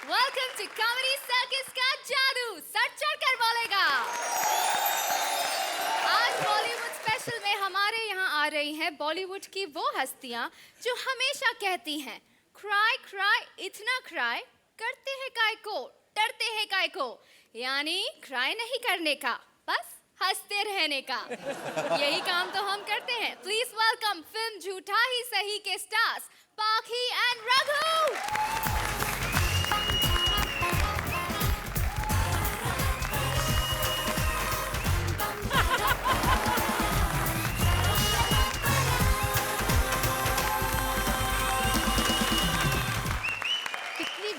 Welcome to comedy circus का जादू, sir चढ़कर बोलेगा। आज बॉलीवुड स्पेशल में हमारे यहाँ आ रही हैं बॉलीवुड की वो हस्तियाँ जो हमेशा कहती हैं क्राई क्राई इतना क्राई, करते हैं काय को, डरते हैं काय को, यानी क्राई नहीं करने का, बस हंसते रहने का। यही काम तो हम करते हैं। प्लीज वेलकम फिल्म झूठा ही सही के स्टार्स पाखी एंड रघु।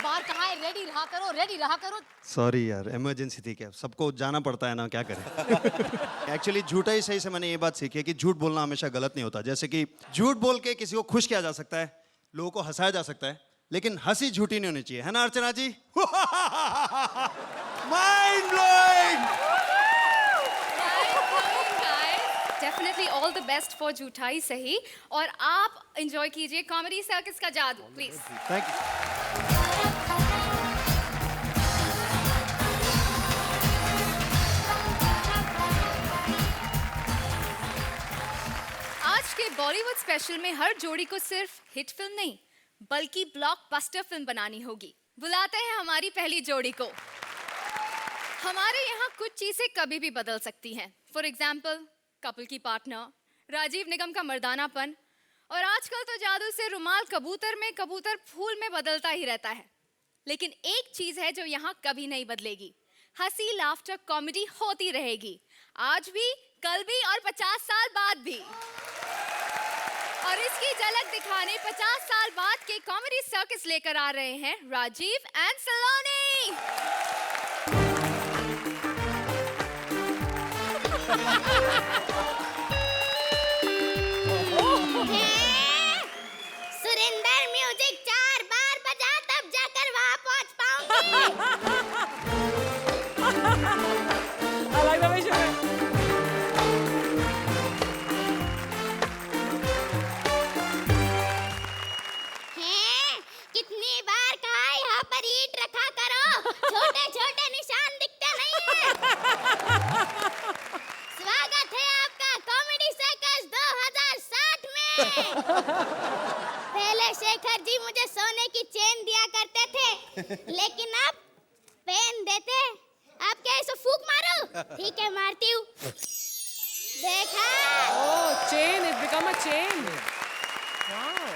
बार कहा है रेडी रहा करो, रेडी रहा करो। सॉरी यार, इमरजेंसी थी। क्या सबको जाना पड़ता है ना, क्या करें। एक्चुअली झूठा ही सही से मैंने ये बात सीखी है कि झूठ बोलना हमेशा गलत नहीं होता। जैसे कि झूठ बोल के किसी को खुश किया जा सकता है, लोगों को हंसाया जा सकता है, लेकिन हंसी झूठी नहीं होनी चाहिए, है ना Archana ji? Mind blowing. Definitely all the best for झूठा ही सही, और आप एंजॉय कीजिए कॉमेडी सर्कस का जादू प्लीज। Thank you. आज के बॉलीवुड स्पेशल में हर जोड़ी को सिर्फ हिट फिल्म नहीं बल्कि ब्लॉकबस्टर फिल्म बनानी होगी। बुलाते हैं हमारी पहली जोड़ी को। हमारे यहाँ कुछ चीजें कभी भी बदल सकती हैं। फॉर एग्जाम्पल कपल की पार्टनर, राजीव निगम का मर्दानापन, और आजकल तो जादू से रुमाल कबूतर में, कबूतर फूल में बदलता ही रहता है। लेकिन एक चीज है जो यहाँ कभी नहीं बदलेगी, हंसी लाफ्टर कॉमेडी होती रहेगी, आज भी, कल भी और 50 साल बाद भी। और इसकी झलक दिखाने 50 साल बाद के कॉमेडी सर्कस लेकर आ रहे हैं राजीव एंड सलोनी। सुरेंद्र म्यूजिक 4 बार बजा तब जाकर वहां पहुंच पाऊंगी। I like the way she went. कितनी बार कहा यहाँ पर ईंट रखा करो, छोटे छोटे निशान दिखते नहीं हैं। स्वागत है आपका कॉमेडी सर्कस 2060 में। पहले शेखर जी मुझे सोने की चेन दिया करते थे, लेकिन अब पेन देते। आप क्या इसे फूंक मारो? ठीक है, मारती हूँ। देखा? Oh, chain! It become a chain. Wow.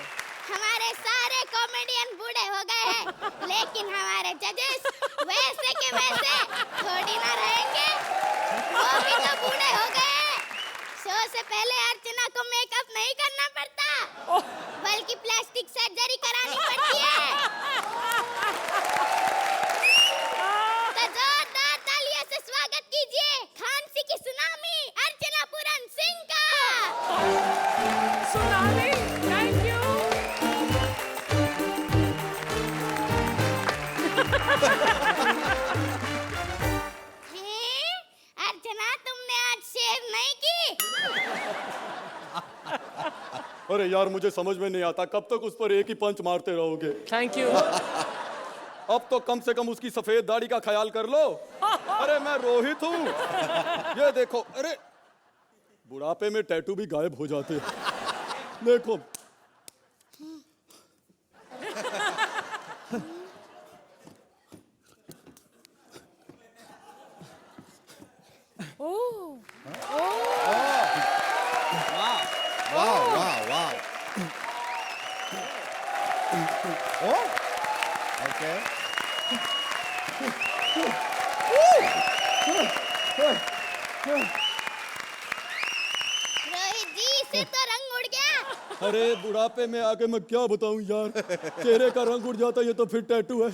हमारे सारे कॉमेडियन बूढ़े हो गए हैं, लेकिन हमारे जजेस वैसे के वैसे थोड़ी ना रहेंगे। वो भी तो बूढ़े हो गए। शो से पहले अर्चना को मेकअप नहीं करना पड़ता, बल्कि प्लास्टिक सर्जरी करानी पड़ती है। तो जोरदार तालियों से स्वागत कीजिए खांसी की सुनामी अर्चना पूरन सिंह का। Tsunami! Thank you! अर्चना, तुमने आज शेव नहीं की? अरे यार, मुझे समझ में नहीं आता कब तक उस पर एक ही पंच मारते रहोगे। Thank you. अब तो कम से कम उसकी सफेद दाढ़ी का ख्याल कर लो। अरे मैं रोहित हूँ। ये देखो, अरे बुढ़ापे में टैटू भी गायब हो जाते। देखो। Oh. वाह। Oh, okay. रोहित जी, इससे तो रंग उड़ गया। अरे बुढ़ापे में आके मैं क्या बताऊं यार, चेहरे का रंग उड़ जाता, ये तो फिर टैटू है।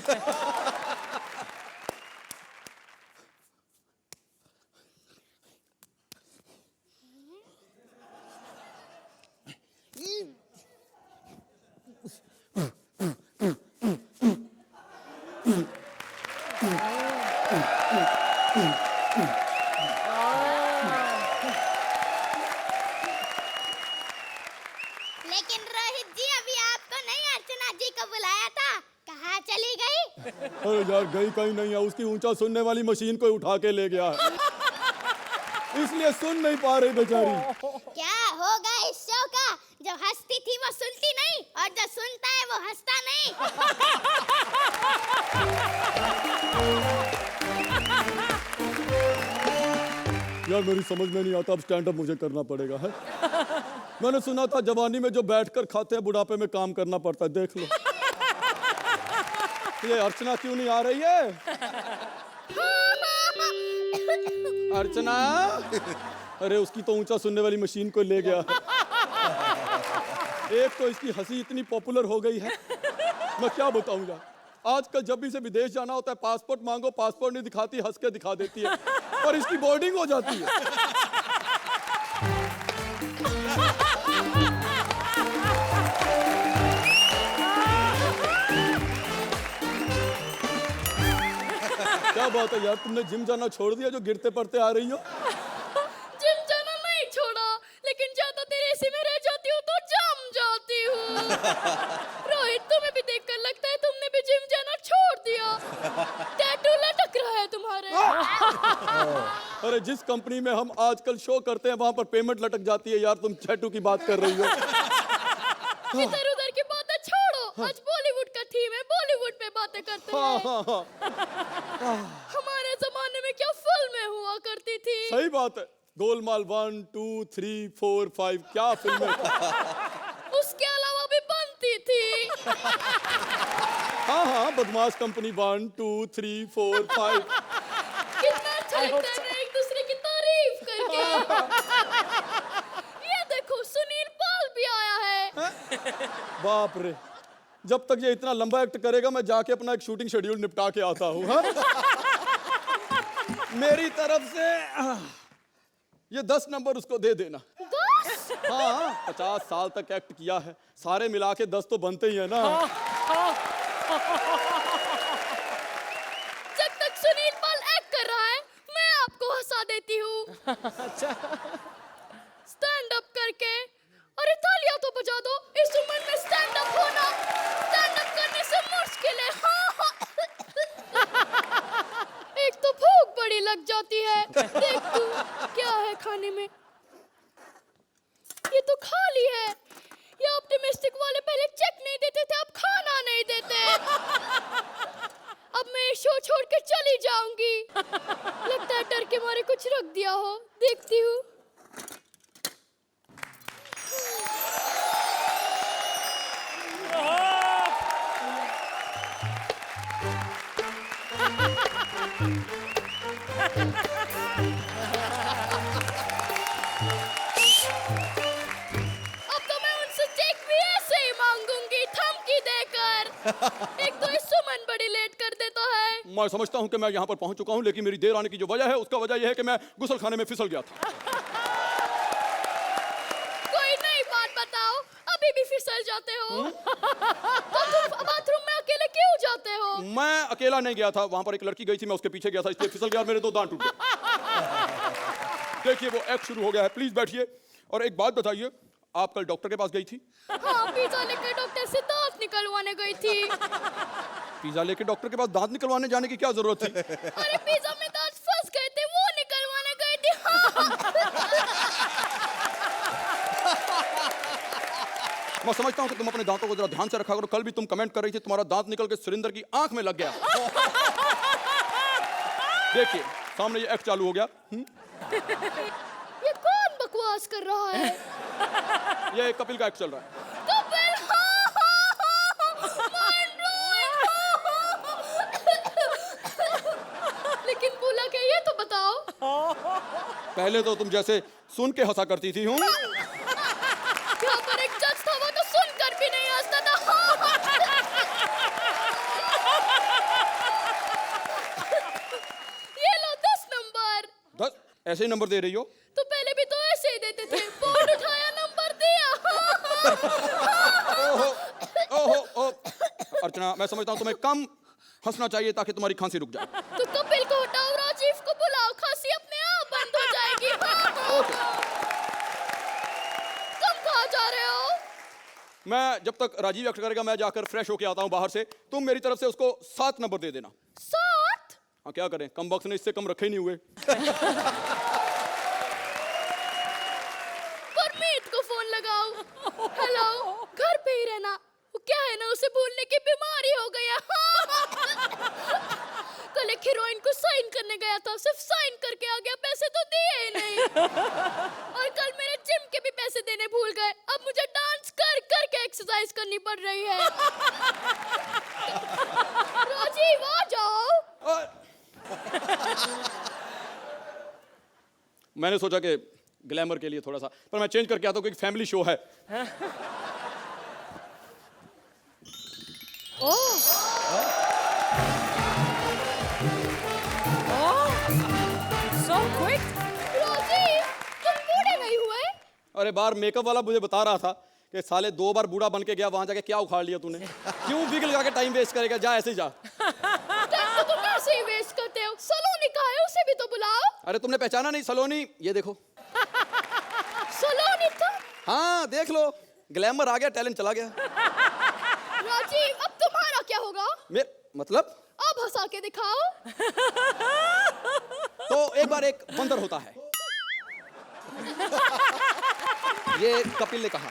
लेकिन रोहित जी, अभी आपको नहीं अर्चना जी को बुलाया था, कहाँ चली गई? अरे यार गई कहीं नहीं है, उसकी ऊंचा सुनने वाली मशीन को उठा के ले गया है, इसलिए सुन नहीं पा रही बेचारी। क्या होगा इस शो का? जो हंसती थी वो सुनती नहीं, और जो सुनता है वो हंसता नहीं। यार मेरी समझ में नहीं आता, अब स्टैंड अप मुझे करना पड़ेगा है। मैंने सुना था जवानी में जो बैठकर खाते हैं बुढ़ापे में काम करना पड़ता है, देख लो। ये अर्चना क्यों नहीं आ रही है? अर्चना, अरे उसकी तो ऊंचा सुनने वाली मशीन को ले गया। एक तो इसकी हंसी इतनी पॉपुलर हो गई है, मैं क्या बताऊं यार। आजकल जब भी इसे विदेश जाना होता है, पासपोर्ट मांगो, पासपोर्ट नहीं दिखाती, हंस के दिखा देती है, और इसकी बोर्डिंग हो जाती है। क्या बात है यार, तुमने जिम जाना छोड़ दिया जो गिरते पड़ते आ रही हो? जिम जाना नहीं छोड़ा, लेकिन ज्यादा देर ऐसे में रह जाती हूँ तो जम जाती हूँ। रोहित, तुम्हें भी देखकर लगता है तुमने भी जिम जाना छोड़ दिया। टैटू लटक रहा है तुम्हारे। अरे जिस कंपनी में हम आजकल शो करते हैं वहां पर पेमेंट लटक जाती है यार, तुम टैटू की बात कर रही हो। इधर उधर की बातें छोड़ो, आज बॉलीवुड का थीम है, बॉलीवुड पे बातें करते हाँ हैं। हाँ हाँ, हमारे जमाने में क्या फिल्में हुआ करती थी। सही बात है। गोलमाल 1 2 3 4 5 क्या फिल्में। उसके अलावा भी बनती थी। हाँ हाँ, बदमाश कंपनी 1 2 3 4 5। कितना अच्छा लगता है ना एक दूसरे की तारीफ करके। ये देखो, सुनील पाल भी आया है। बाप रे, जब तक ये इतना लंबा एक्ट करेगा मैं जाके अपना एक शूटिंग शेड्यूल निपटा के आता हूँ। हाँ? मेरी तरफ से ये 10 नंबर उसको दे देना। 10? हाँ, 50 साल तक एक्ट किया है, सारे मिला के 10 तो बनते ही है ना। जब तक सुनील पाल एक्ट कर रहा है, मैं आपको हंसा देती हूँ। स्टैंड अप करके। अरे तालियां तो बजा दो, इस उम्र में स्टैंड अप होना, स्टैंड अप करने से मुश्किल है। हाँ हाँ। एक तो भूख बड़ी लग जाती है। देख तू, क्या है खाने में? ये तो खाली है। ये ऑप्टिमिस्टिक वाले पहले चेक नहीं देते थे, अब खाना नहीं देते। अब मैं शो छोड़ के चली जाऊंगी। लगता है डर के मारे कुछ रख दिया हो। देखती हूँ। अब तो मैं उनसे चेक भी ऐसे ही मांगूंगी, धमकी देकर। एक तो इस सुमन बड़ी लेट कर देता है। मैं समझता हूँ कि मैं यहाँ पर पहुँच चुका हूँ, लेकिन मेरी देर आने की जो वजह है उसका वजह यह है कि मैं गुस्लखाने में फिसल गया था। कोई नई बात बताओ, अभी भी फिसल जाते हो। तो तुम बाथरूम में अकेले क्यों जाते हो? मैं अकेला नहीं गया था, वहां पर एक लड़की गई थी, मैं उसके पीछे गया था, इसलिए फिसल गया और मेरे 2 दांत टूट गए। देखिए वो एक्ट शुरू हो गया है, प्लीज बैठिए। और एक बात बताइए, आप कल डॉक्टर के पास गई थी? हाँ, पिज्जा लेकर डॉक्टर से दांत निकलवाने गई थी। पिज्जा लेके डॉक्टर के पास दांत निकलवाने जाने की क्या जरूरत थी? अरे पिज्जा में दांत फंस गए थे, वो निकलवाने गई थी। मैं समझता हूँ कि तुम अपने दांतों को जरा ध्यान से रखा करो। कल भी तुम कमेंट कर रही थी तुम्हारा दांत निकल के सुरेंद्र की आंख में लग गया। देखिए सामने ये एक्ट चालू हो गया। ये कौन बकवास कर रहा है? ये कपिल का एक्ट चल रहा है। Kapil, mind blowing. लेकिन बोला क्या, ये तो बताओ। पहले तो तुम जैसे सुन के हंसा करती थी। यहाँ पर एक जज था, वो तो सुनकर भी नहीं हंसता था। ये लो 10 नंबर। 10 ऐसे ही नंबर दे रही हो? तो पहले भी तो ऐसे ही देते थे, बोर्ड उठाया नंबर दिया। ओहो ओहो ओ अर्चना, मैं समझता हूँ तुम्हें कम हंसना चाहिए ताकि तुम्हारी खांसी रुक जाए। तो कपिल को हटाओ, राजीव को बुलाओ, खांसी अपने आप बंद हो जाएगी। तुम कहाँ जा रहे हो? मैं जब तक राजीव एक्ट करेगा मैं जाकर फ्रेश होके आता हूँ बाहर से, तुम मेरी तरफ से उसको 7 नंबर दे देना। 7? हाँ क्या करें, कम बख्श ने इससे कम रखे ही नहीं हुए। परमीत को फोन लगाओ। हेलो, घर पे ही रहना। वो क्या है ना, उसे भूलने की बीमारी हो गया। कल एक हीरोइन को साइन करने गया था, सिर्फ साइन करके आ गया, पैसे तो दिए ही नहीं। और कल मेरे जिम के भी पैसे देने भूल गए। अब मुझे डांस कर करके एक्सरसाइज करनी पड़ रही है। राजीव आ जाओ। मैंने सोचा कि ग्लैमर के लिए थोड़ा सा, पर मैं चेंज करके आता हूँ, क्योंकि फैमिली शो है। So quick. राजीव, तुम बूढ़े नहीं हुए? अरे बार मेकअप वाला मुझे बता रहा था कि साले 2 बार बूढ़ा बन के गया, वहां जाके क्या उखाड़ लिया तूने? क्यों विग लगा के टाइम वेस्ट करेगा? जा ऐसे ही जा। टाइम तो तुम ऐसे ही वेस्ट करते हो। सलोनी कहाँ है, उसे भी तो बुलाओ। अरे तुमने पहचाना नहीं सलोनी? ये देखो। सलोनी तो? हाँ देख लो, ग्लैमर आ गया, टैलेंट चला गया। राजीव, अब तुम्हारा क्या होगा? मतलब? अब हंसा के दिखाओ। तो एक बार एक बंदर होता है, ये कपिल ने कहा।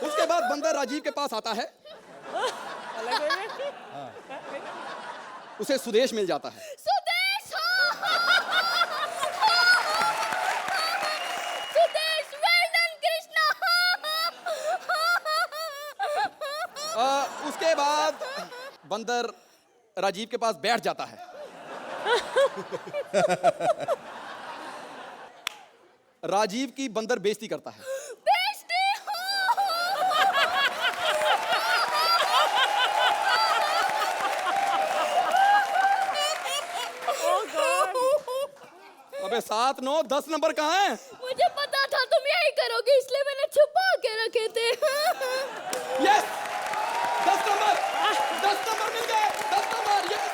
उसके बाद बंदर राजीव के पास आता है, उसे सुदेश मिल जाता है। Sudesh, Sudesh, well done, Krishna. उसके बाद बंदर राजीव के पास बैठ जाता है। राजीव की बंदर बेइज्जती करता है। बेइज्जती। अबे 7, 9, 10 नंबर कहाँ हैं? मुझे पता था तुम यही करोगे, इसलिए मैंने छुपा के रखे थे। यस, 10 नंबर, 10 नंबर मिल गए, 10 नंबर। यस।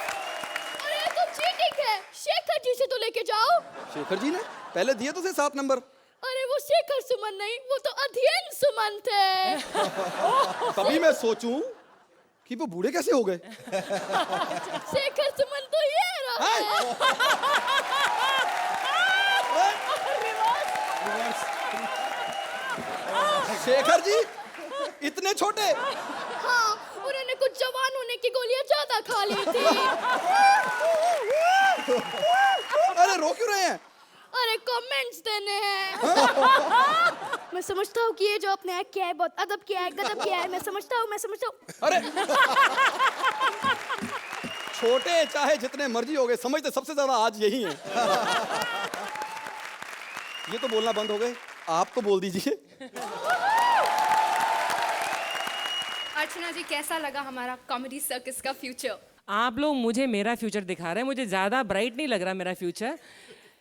अरे ये तो चीटिंग है। शेखर जी से तो लेके जाओ। शेखर जी ने पहले दिए तो 7 नंबर। अरे वो शेखर सुमन नहीं, वो तो अध्ययन सुमन थे। तभी मैं सोचूं कि वो बूढ़े कैसे हो गए। शेखर सुमन तो ये रहा है। शेखर जी इतने छोटे? हाँ, उन्होंने कुछ जवान होने की गोलियां ज्यादा खा ली थी। अरे रो क्यों रहे हैं? अरे कमेंट्स देने हैं। मैं समझता हूँ कि ये जो आपने एक्ट किया है, बहुत अदब किया है, गदब किया है। मैं समझता हूँ। अरे छोटे चाहे जितने मर्जी हो गए, समझते सबसे ज्यादा आज यही हैं। ये तो बोलना बंद हो गए, आप तो बोल दीजिए। अर्चना जी, कैसा लगा हमारा कॉमेडी सर्कस का फ्यूचर? आप लोग मुझे मेरा फ्यूचर दिखा रहे हैं, मुझे ज़्यादा ब्राइट नहीं लग रहा मेरा फ्यूचर।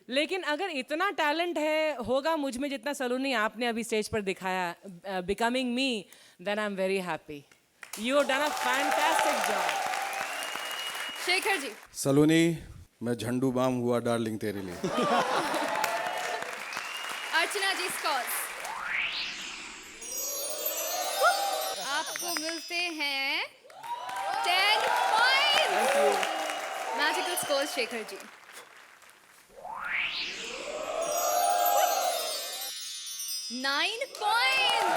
लेकिन अगर इतना टैलेंट है होगा मुझ में जितना सलोनी आपने अभी स्टेज पर दिखाया, becoming me, then I am very happy. You have done a fantastic job. Shekhar ji. Saloni, मैं झंडू बाम हुआ डार्लिंग तेरे लिए। अर्चना जी, स्कोर्स आपको मिलते हैं 10 points. Magical scores Shekhar ji. Nine points.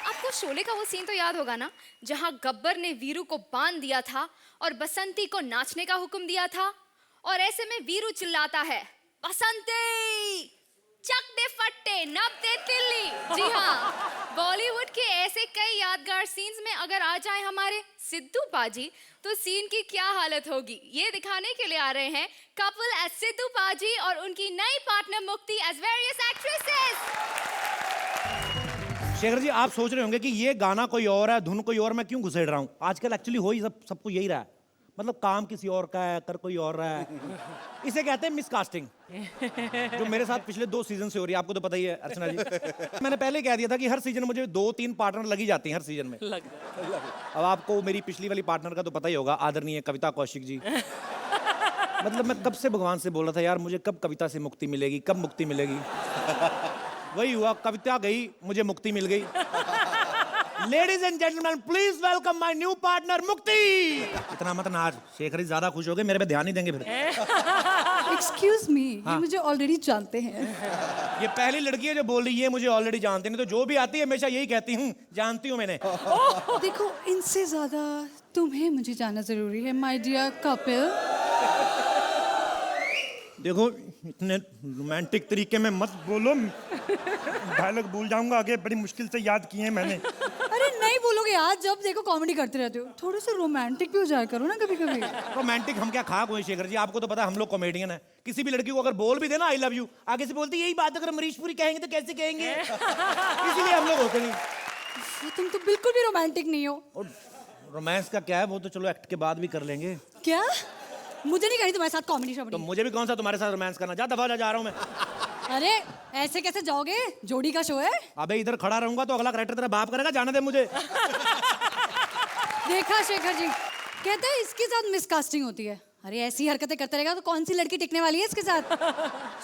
आपको शोले का वो सीन तो याद होगा ना, जहां गब्बर ने वीरू को बांध दिया था और बसंती को नाचने का हुक्म दिया था, और ऐसे में वीरू चिल्लाता है, बसंती चक दे फट्टे, नप दे तिल्ली। जी हाँ, बॉलीवुड के ऐसे कई यादगार सीन्स में अगर आ जाए हमारे सिद्धू पाजी, तो सीन की क्या हालत होगी, ये दिखाने के लिए आ रहे हैं कपल एज सिद्धू पाजी और उनकी नई पार्टनर मुक्ति as various actresses. Shekhar ji, आप सोच रहे होंगे कि ये गाना कोई और है, धुन कोई और, मैं क्यों घुसेड़ रहा हूँ। आजकल एक्चुअली हो ही सबको यही रहा है। मतलब काम किसी और का है, कर कोई और रहा है। इसे कहते हैं मिसकास्टिंग, जो मेरे साथ पिछले 2 सीजन से हो रही है। आपको तो पता ही है अर्चना जी। मैंने पहले कह दिया था कि हर सीजन मुझे 2-3 पार्टनर लगी जाती हैं हर सीजन में। अब आपको मेरी पिछली वाली पार्टनर का तो पता ही होगा, आदरणीय कविता कौशिक जी। मतलब मैं कब से भगवान से बोल रहा था यार, मुझे कब कविता से मुक्ति मिलेगी, कब मुक्ति मिलेगी। वही हुआ, कविता गई, मुझे मुक्ति मिल गई। Ladies and gentleman, please welcome my new partner मुक्ति। इतना मत नाच, शेखर जी ज्यादा खुश हो गए, मेरे पे ध्यान नहीं देंगे फिर। एक्सक्यूज मी, ये मुझे ऑलरेडी जानते हैं। ये पहली लड़की है जो बोल रही है मुझे ऑलरेडी जानते नहीं, तो जो भी आती है हमेशा यही कहती हूँ जानती हूँ मैंने। देखो, इनसे ज्यादा तुम्हें मुझे जानना जरूरी है, माय डियर कपिल। देखो, इतने रोमांटिक तरीके में मत बोलो, डायलॉग भूल जाऊंगा आगे, बड़ी मुश्किल से याद किए हैं मैंने। अरे नहीं बोलोगे यार, जब देखो कॉमेडी करते रहते हो, थोड़े से रोमांटिक भी हो जाया करो ना कभी कभी। रोमांटिक हम क्या खाक हुए शेखर जी, आपको तो पता है हम लोग कॉमेडियन है। किसी भी लड़की को अगर बोल भी देना आई लव यू, आगे से बोलती यही बात अगर मरीशपुरी कहेंगे तो कैसे कहेंगे। इसीलिए हम लोग होते नहीं। तुम तो बिल्कुल भी रोमांटिक नहीं हो। और रोमांस का क्या है, वो तो चलो एक्ट के बाद भी कर लेंगे। क्या? मुझे नहीं करनी तुम्हारे साथ कॉमेडी तो शॉमेडी। मुझे भी कौन सा तुम्हारे साथ रोमांस करना, जा दफा जा रहा हूँ मैं। अरे ऐसे कैसे जाओगे, जोड़ी का शो है। अबे इधर खड़ा रहूंगा तो अगला कैरेक्टर तेरा बाप करेगा, जाने दे मुझे। देखा शेखर जी, कहते हैं इसके साथ मिसकास्टिंग होती है। अरे ऐसी हरकतें करते रहेगा तो कौन सी लड़की टिकने वाली है इसके साथ।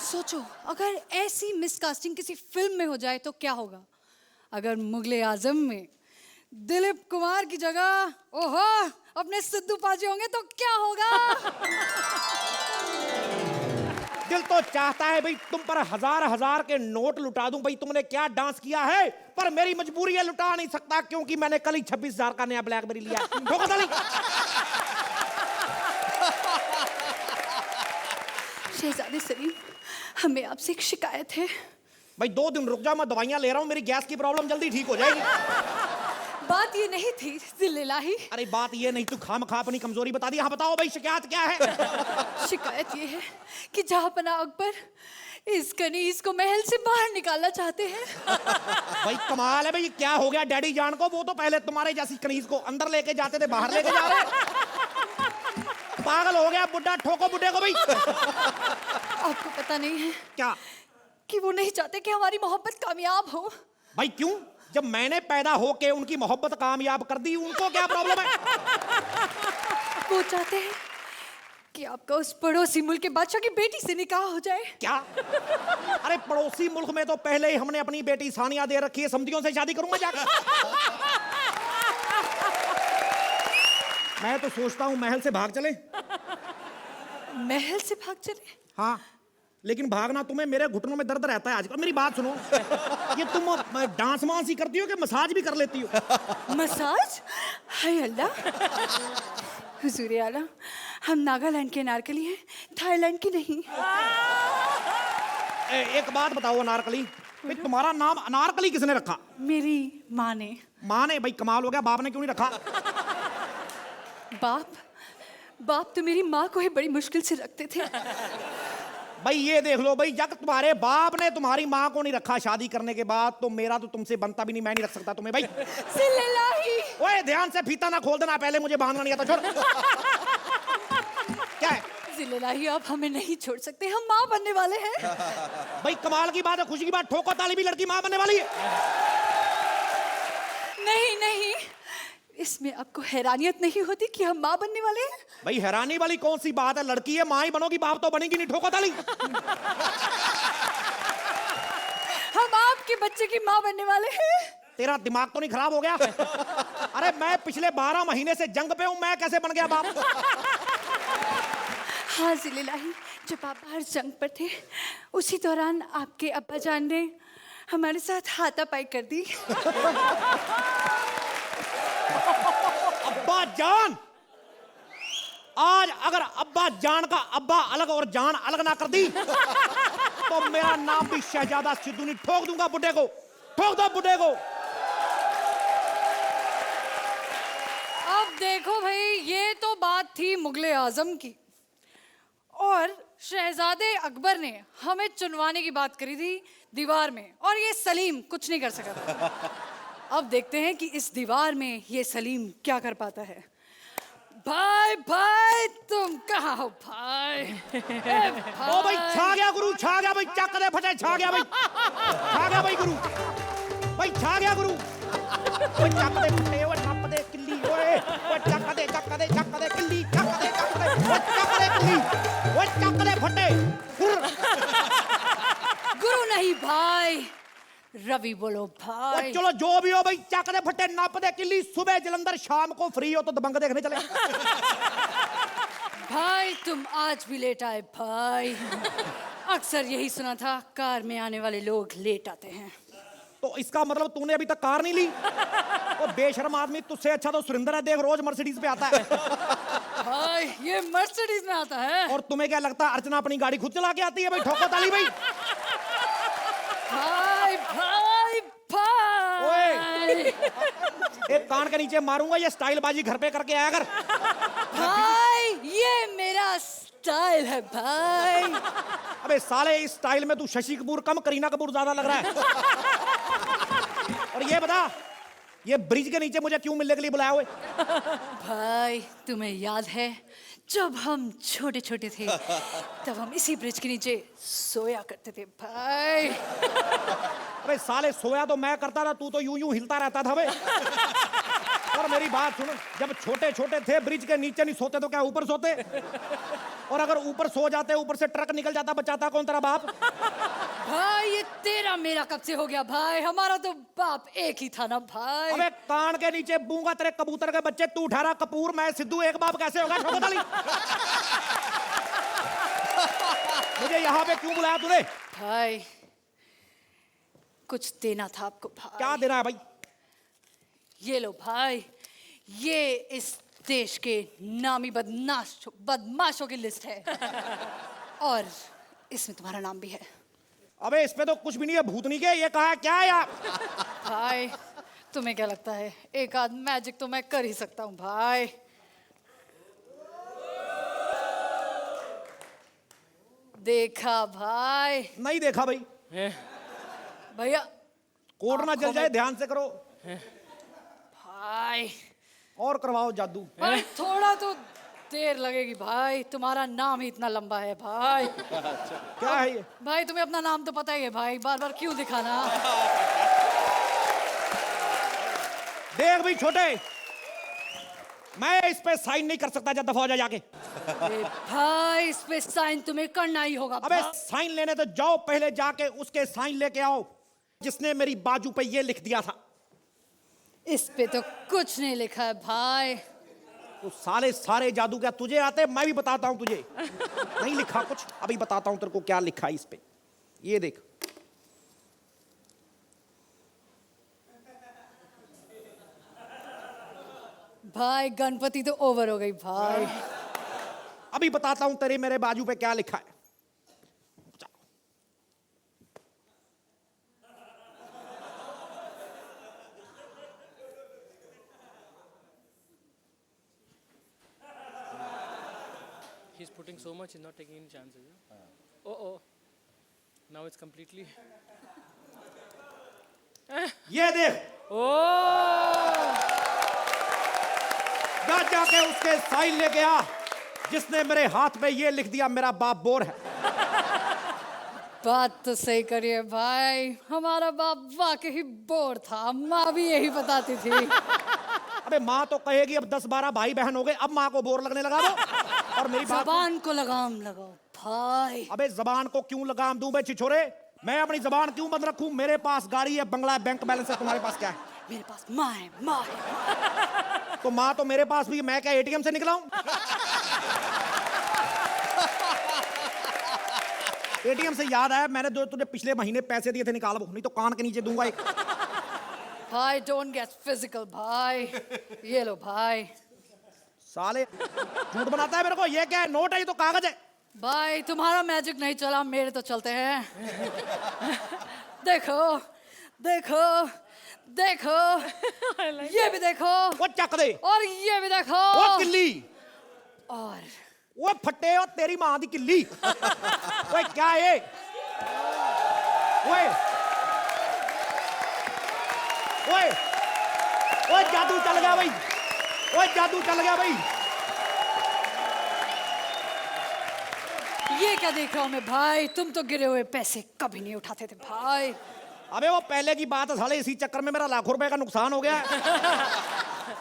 सोचो, अगर ऐसी मिसकास्टिंग किसी फिल्म में हो जाए तो क्या होगा। अगर मुगले आजम में दिलीप कुमार की जगह ओहो अपने सिद्धू पाजी होंगे तो क्या होगा। दिल तो चाहता है भाई तुम पर हजार के नोट लुटा दूं, भाई तुमने क्या डांस किया है, पर मेरी मजबूरी है, लुटा नहीं सकता क्योंकि मैंने कल ही 26,000 का नया ब्लैकबेरी लिया। ठोको ताली। शहजादे सलीम, हमें आपसे एक शिकायत है। भाई 2 दिन रुक जाओ, मैं दवाइयां ले रहा हूँ, मेरी गैस की प्रॉब्लम जल्दी ठीक हो जाएगी। बात ये नहीं थी जिल्लाही। अरे बात ये नहीं, तू खामखा अपनी कमजोरी बता दी। हाँ बताओ भाई, शिकायत क्या है। शिकायत ये है कि जहांपना अकबर इस कनीज को महल से बाहर निकालना चाहते हैं। भाई कमाल है भाई, क्या हो गया डैडी जान को, वो तो पहले तुम्हारे जैसी कनीज को अंदर लेके जाते थे, बाहर लेके जा रहे। पागल हो गया बुड्ढा, ठोको बुड्ढे को भाई। आपको पता नहीं है क्या कि वो नहीं चाहते कि हमारी मोहब्बत कामयाब हो। भाई क्यों, जब मैंने पैदा होके उनकी मोहब्बत कामयाब कर दी, उनको क्या प्रॉब्लम है। वो चाहते हैं कि आपका उस पड़ोसी मुल्क के बादशाह की बेटी से निकाह हो जाए। क्या? अरे पड़ोसी मुल्क में तो पहले ही हमने अपनी बेटी सानिया दे रखी है, समधियों से शादी करूंगा जाकर। मैं तो सोचता हूँ महल से भाग चले। महल से भाग चले? हाँ, लेकिन भागना तुम्हें, मेरे घुटनों में दर्द रहता है आजकल। मेरी बात सुनो, ये तुम डांस वांस ही करती हो कि मसाज भी कर लेती हो? मसाज? हाय अल्लाह। हुजूर आला, हम नागालैंड के अनारकली हैं, थाईलैंड की नहीं। एक बात बताओ अनारकली, भाई तुम्हारा नाम अनारकली किसने रखा? मेरी माँ ने। माँ ने? भाई कमाल हो गया, बाप ने क्यों नहीं रखा? बाप तो मेरी माँ को ही बड़ी मुश्किल से रखते थे। भाई ये देख लो भाई, जब तुम्हारे बाप ने तुम्हारी माँ को नहीं रखा शादी करने के बाद, तो मेरा तो तुमसे बनता भी नहीं, मैं नहीं रख सकता तुम्हें भाई। सिल्लाही। ओए ध्यान से फीता ना खोल देना, पहले मुझे बांधना नहीं आता। छोड़। क्या है? सिल्लाही, आप हमें नहीं छोड़ सकते, हम माँ बनने वाले हैं। भाई कमाल की बात है, खुशी की बात, ठोको ताली भी, लड़की माँ बनने वाली है। नहीं, इसमें आपको हैरानियत नहीं होती कि हम माँ बनने वाले हैं? भाई हैरानी वाली कौन सी बात है, लड़की है, माँ ही बनोगी, बाप तो बनेगी नहीं। ठोको ताली। हम आपके बच्चे की माँ बनने वाले हैं। तेरा दिमाग तो नहीं खराब हो गया? अरे मैं पिछले 12 महीने से जंग पे हूँ, मैं कैसे बन गया बाप? हाँ जिल्लाही, जब आप बाहर जंग पर थे, उसी दौरान आपके अब्बा जान ने हमारे साथ हाथापाई कर दी। अब्बा जान? आज अगर अब्बा जान का अब्बा अलग और जान अलग ना कर दी तो मेरा नाम भी शहजादा सिद्धू नहीं। ठोक दूंगा बुड्ढे को, ठोक दो बुड्ढे को। अब देखो भाई, ये तो बात थी मुगले आजम की, और शहजादे अकबर ने हमें चुनवाने की बात करी थी दीवार में, और ये सलीम कुछ नहीं कर सका था। अब देखते हैं कि इस दीवार में ये सलीम क्या कर पाता है। भाई भाई तुम कहाँ हो भाई? ओ भाई छा गया गुरु, छा गया भाई, चक दे फटे, छा गया भाई, छा गया भाई गुरु, भाई छा गया गुरु, ओए चक दे फटे, ओए नप दे किल्ली, ओए ओए चक दे किल्ली, चक दे किल्ली, ओए चक दे फटे गुरु नहीं भाई, रवि बोलो भाई। ओए चलो जो भी हो भाई, चक दे फटे, नप दे किल्ली, सुबह जलंधर, शाम को फ्री हो तो दबंग देखने चले। भाई तुम आज भी लेट आए भाई। अक्सर यही सुना था, कार में आने वाले लोग लेट आते हैं। तो इसका मतलब तूने अभी तक कार नहीं ली? ओ बेशर्म आदमी, तुझसे अच्छा तो सुरेंद्र है, देख रोज मर्सिडीज पे आता है। भाई ये मर्सिडीज में आता है। और तुम्हें क्या लगता है अर्चना अपनी गाड़ी खुद चला के आती है? भाई ठोको ताली भाई। भाई भाई भाई एक कान के नीचे मारूंगा, ये स्टाइल बाजी घर पे करके आया कर। भाई ये मेरा स्टाइल है भाई। अबे साले, इस स्टाइल में तू शशि कपूर कम करीना कपूर ज्यादा लग रहा है। और ये बता, ये ब्रिज के नीचे मुझे क्यों मिलने के लिए बुलाया हुए? भाई तुम्हें याद है जब हम छोटे छोटे थे तब हम इसी ब्रिज के नीचे सोया करते थे भाई। अबे साले, सोया तो मैं करता था, तू तो यूं यूं हिलता रहता था बे। और मेरी बात सुनो, जब छोटे छोटे थे ब्रिज के नीचे नहीं सोते तो क्या ऊपर सोते? और अगर ऊपर सो जाते, ऊपर से ट्रक निकल जाता, बचाता कौन तेरा बाप? भाई ये तेरा मेरा कब से हो गया भाई? हमारा तो बाप एक ही था ना भाई। अबे कान के नीचे बूंगा तेरे कबूतर के बच्चे, तू ठहरा कपूर, मैं सिद्धू, एक बाप कैसे होगा? ठोको ताली। मुझे यहाँ पे क्यों बुलाया तूने? भाई कुछ देना था आपको भाई। क्या देना है भाई? ये लो भाई, ये इस देश के नामी बदमाशों की लिस्ट है। और इसमें तुम्हारा नाम भी है। अबे इस पे तो कुछ भी नहीं है, भूतनी के। ये कहा है क्या है यार? भाई तुम्हें क्या लगता है एक आध मैजिक तो मैं कर ही सकता हूँ भाई। देखा भाई? नहीं देखा भाई। भैया कोड ना जल जाए, ध्यान से करो। भाई और करवाओ जादू। भाई थोड़ा तो देर लगेगी भाई, तुम्हारा नाम ही इतना लंबा है भाई। क्या है ये? भाई तुम्हें अपना नाम तो पता ही है भाई, बार बार क्यों दिखाना? देख भाई छोटे, मैं इस पे साइन नहीं कर सकता, जब दफा हो जा जाके। अरे भाई इस पे साइन तुम्हें करना ही होगा अबे भाई। साइन लेने तो जाओ, पहले जाके उसके साइन लेके आओ जिसने मेरी बाजू पे ये लिख दिया था। इस पे तो कुछ नहीं लिखा है भाई। तो सारे जादू क्या तुझे आते? मैं भी बताता हूं तुझे। नहीं लिखा कुछ, अभी बताता हूं तेरे को क्या लिखा है इस पे। ये देख, भाई गणपति तो ओवर हो गई भाई। अभी बताता हूं तेरे मेरे बाजू पे क्या लिखा है। He's putting so much, he's not taking any chances. Oh. Now it's completely. ये देख, जा जाके उसके साइन लेके आ जिसने मेरे हाथ पे ये लिख दिया, मेरा बाप बोर है। बात तो सही करिए भाई, हमारा बाप वाकई बोर था, माँ भी यही बताती थी। अबे माँ तो कहेगी अब 10-12 भाई बहन हो गए, अब माँ को बोर लगने लगा वो। और मेरी बात, जबान को लगाम लगाओ भाई। अबे जबान को क्यों लगाम दूं बे छिछोरे? मैं अपनी जबान क्यों बंद रखूं? मेरे पास गाड़ी है, बंगला है, बैंक बैलेंस है, तुम्हारे पास क्या है? मेरे पास माँ है, माँ है। तो माँ तो मेरे पास भी है, मैं क्या एटीएम से निकला हूं? एटीएम से याद आया, मैंने जो तुझे पिछले महीने पैसे दिए थे, निकाल वो, नहीं तो कान के नीचे दूंगा एक। भाई डोंट गेट फिजिकल भाई। ये लो भाई। साले झूठ बनाता है मेरे को। ये क्या है? नोट है? ये तो कागज है। भाई तुम्हारा मैजिक नहीं चला, मेरे तो चलते हैं। देखो देखो देखो, ये भी देखो, वो चक दे, और ये भी देखो, वो किल्ली, और वो फट्टे, और तेरी मां दी किल्ली। ओए क्या है? ओए ओए ओए जादू चल गया भाई, ओए जादू चल गया भाई। ये क्या देख रहा हूँ मैं भाई? तुम तो गिरे हुए पैसे कभी नहीं उठाते थे भाई। अबे वो पहले की बात है साले, इसी चक्कर में मेरा लाखों रुपए का नुकसान हो गया।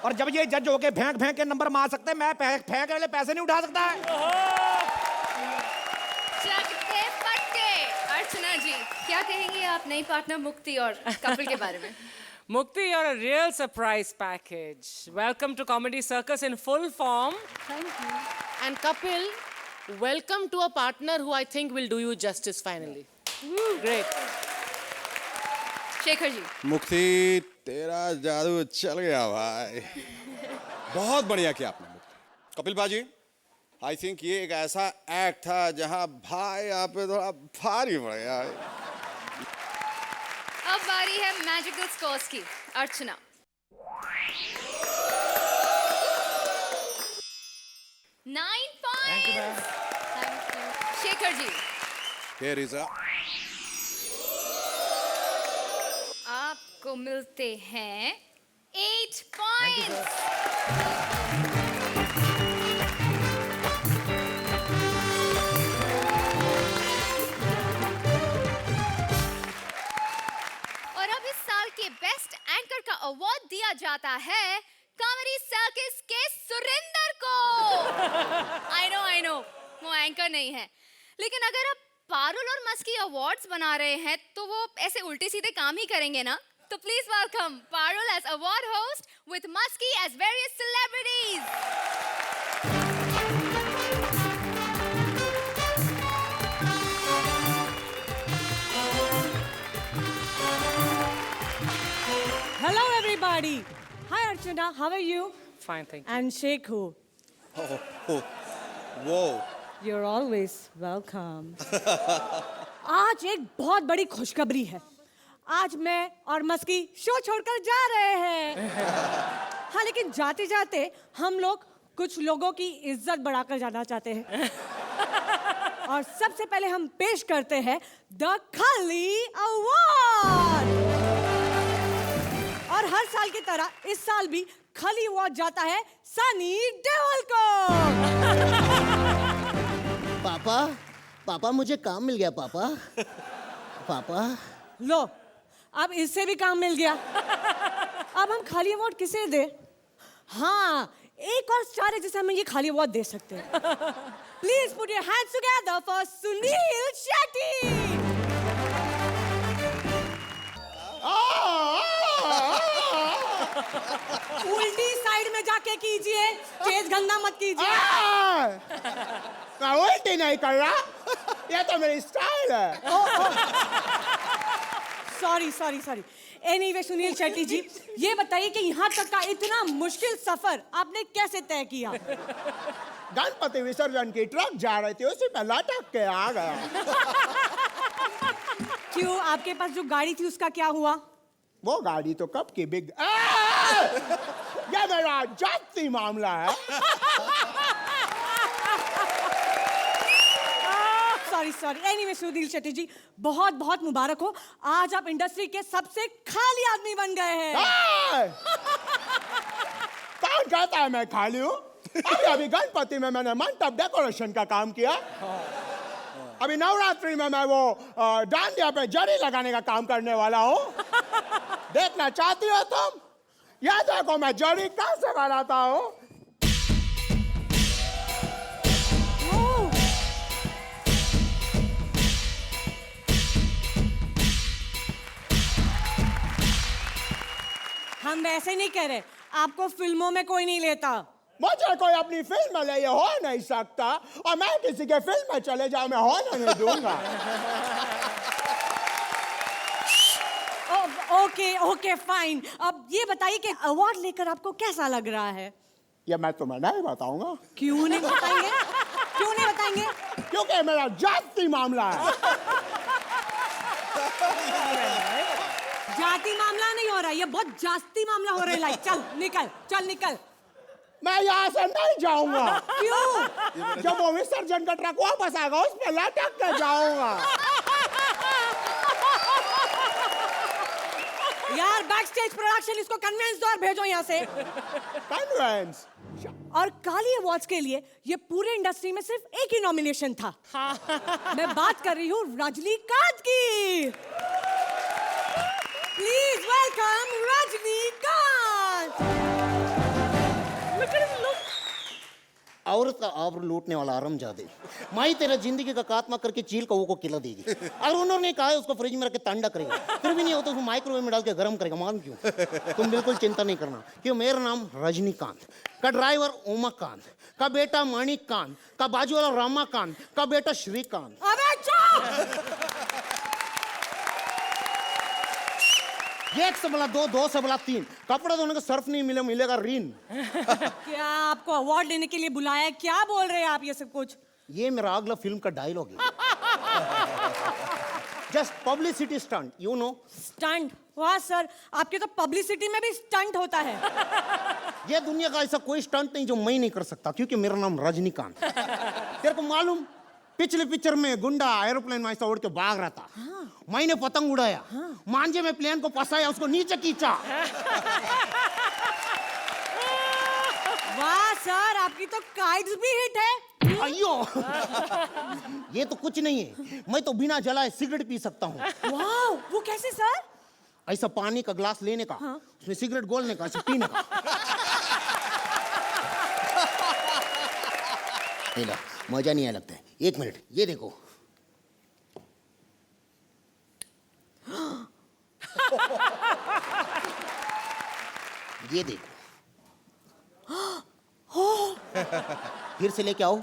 और जब ये जज होके फेंक फेंक के नंबर मार सकते हैं, मैं फेंक वाले पैसे नहीं उठा सकता है। चकते पटके। अर्चना जी, क्या कहेंगे आप नई पार्टनर मुक्ति और कपिल के बारे में? Mukti, you're a real surprise package. Welcome to Comedy Circus in full form. And Kapil, welcome to a partner who I think will do you justice finally. Great. Shekhar ji, मुक्ति तेरा जादू चल गया भाई। बहुत बढ़िया किया आपने मुक्ति। कपिल बाजी, आई थिंक ये एक ऐसा एक्ट था जहां भाई आप पे थोड़ा भारी पड़ गया। अब बारी है मैजिकल स्कोर्स की। Archana, nine point. Shekhar ji, Here is a आपको मिलते हैं 8 पॉइंट। और अब इस साल के बेस्ट एंकर का अवार्ड दिया जाता है कॉमेडी सर्कस के सुरेंद्र को। आई नो वो एंकर नहीं है, लेकिन अगर आप पारुल और मस्की अवार्ड्स बना रहे हैं तो वो ऐसे उल्टे सीधे काम ही करेंगे ना। तो please welcome Parul as award host with Muski as various celebrities. Hello, everybody. Hi, Archana. How are you? Fine, thank you. And Shekhu. वो You're always welcome. आज एक बहुत बड़ी खुशखबरी है। आज मैं और मस्की शो छोड़कर जा रहे हैं। हाँ, लेकिन जाते जाते हम लोग कुछ लोगों की इज्जत बढ़ाकर जाना चाहते हैं। और सबसे पहले हम पेश करते हैं द खली अवार्ड। और हर साल की तरह इस साल भी खली अवार्ड जाता है सनी देओल को। पापा मुझे काम मिल गया पापा। लो, अब इससे भी काम मिल गया। अब हम खाली अवार्ड किसे दे? हाँ, एक और स्टार है जिसे हम ये खाली अवार्ड दे सकते हैं। Please put your hands together for Sunil Shetty. उल्टी साइड में जाके कीजिए, तेज गंदा मत कीजिए। मैं उल्टी नहीं कर रहा, ये तो मेरी स्टाइल है। सॉरी। एनीवे सुनील शेट्टी जी, ये बताइए कि यहाँ तक का इतना मुश्किल सफर आपने कैसे तय किया? गणपति विसर्जन की ट्रक जा रही थी, उसी पे लटक के आ गया। क्यों, आपके पास जो गाड़ी थी उसका क्या हुआ? वो गाड़ी तो कब की बिग। ये मेरा जाति मामला है। सॉरी। एनीवे सुनील शेट्टी जी, बहुत बहुत मुबारक हो। आज आप इंडस्ट्री के सबसे खाली आदमी बन गए हैं। कौन कहता है मैं खाली हूँ? अभी गणपति में मैंने मंडप डेकोरेशन का काम किया। अभी नवरात्रि में मैं वो डांडिया पे जरी लगाने का काम करने वाला हूँ। देखना चाहती हो तुम? ये देखो मैं जरी कैसे बनाता हूँ। हम वैसे नहीं कह रहे, आपको फिल्मों में कोई नहीं लेता। मुझे कोई अपनी फिल्म में ले ये हो नहीं सकता, और मैं किसी के फिल्म में चले जाऊं मैं होने नहीं दूंगा। Okay fine. अब ये बताइए कि अवार्ड लेकर आपको कैसा लग रहा है? ये मैं तुम्हें नहीं बताऊंगा। क्यों नहीं बताएंगे? क्योंकि मेरा जाति मामला है। जाति मामला नहीं हो रहा, ये बहुत जास्ती मामला हो रहा है। चल निकल। मैं यहाँ से नहीं जाऊंगा। क्यों? जब वो विसर्जन का ट्रक वापस आएगा उस पे लटक के जाऊंगा। यार बैक स्टेज प्रोडक्शन, इसको कन्वेंस दो और भेजो यहाँ से। कन्वेंस? और काली अवार्ड्स के लिए ये पूरे इंडस्ट्री में सिर्फ एक ही नॉमिनेशन था। मैं बात कर रही हूँ रजनीकांत की। Please welcome Rajinikanth. औरत का आबरू लूटने वाला आरामजादे, माई तेरा जिंदगी का खात्मा करके चील कौओं को खिला देगी। और उन्होंने कहा है उसको फ्रिज में रख के ठंडा करेगा, फिर भी नहीं होता उसको माइक्रोवेव में डाल के गर्म करेगा। मान क्यों? तुम बिल्कुल चिंता नहीं करना कि मेरा नाम रजनीकांत का ड्राइवर उमाकांत का बेटा मणिकांत का बाजू वाला रामाकांत का बेटा श्रीकांत। अबे चुप! एक से बोला दो, दो से बोला तीन, कपड़े धोने का सर्फ नहीं मिले, मिलेगा रीन। क्या आपको अवार्ड लेने के लिए बुलाया है? क्या बोल रहे हैं आप ये सब कुछ? ये मेरा अगला फिल्म का डायलॉग है। Just publicity stunt, you know. Stunt? वाह सर, आपके तो पब्लिसिटी में भी स्टंट होता है। ये दुनिया का ऐसा कोई स्टंट नहीं जो मैं नहीं कर सकता, क्योंकि मेरा नाम रजनीकांत। तेरे को मालूम, पिछले पिक्चर में गुंडा एरोप्लेन में ऐसा उड़ के भाग रहा था। मैंने पतंग उड़ाया, मांझे में प्लेन को फंसाया, उसको नीचे खींचा। वाह सर, आपकी तो काइट्स भी हिट है। अयो, ये तो कुछ नहीं है, मैं तो बिना जलाए सिगरेट पी सकता हूँ। वाह, वो कैसे सर? ऐसा पानी का ग्लास लेने का, उसमें सिगरेट घोलने का, ऐसे पीने का। मजा नहीं आया लगता है। एक मिनट, ये देखो। ये देखो। फिर से लेके आओ।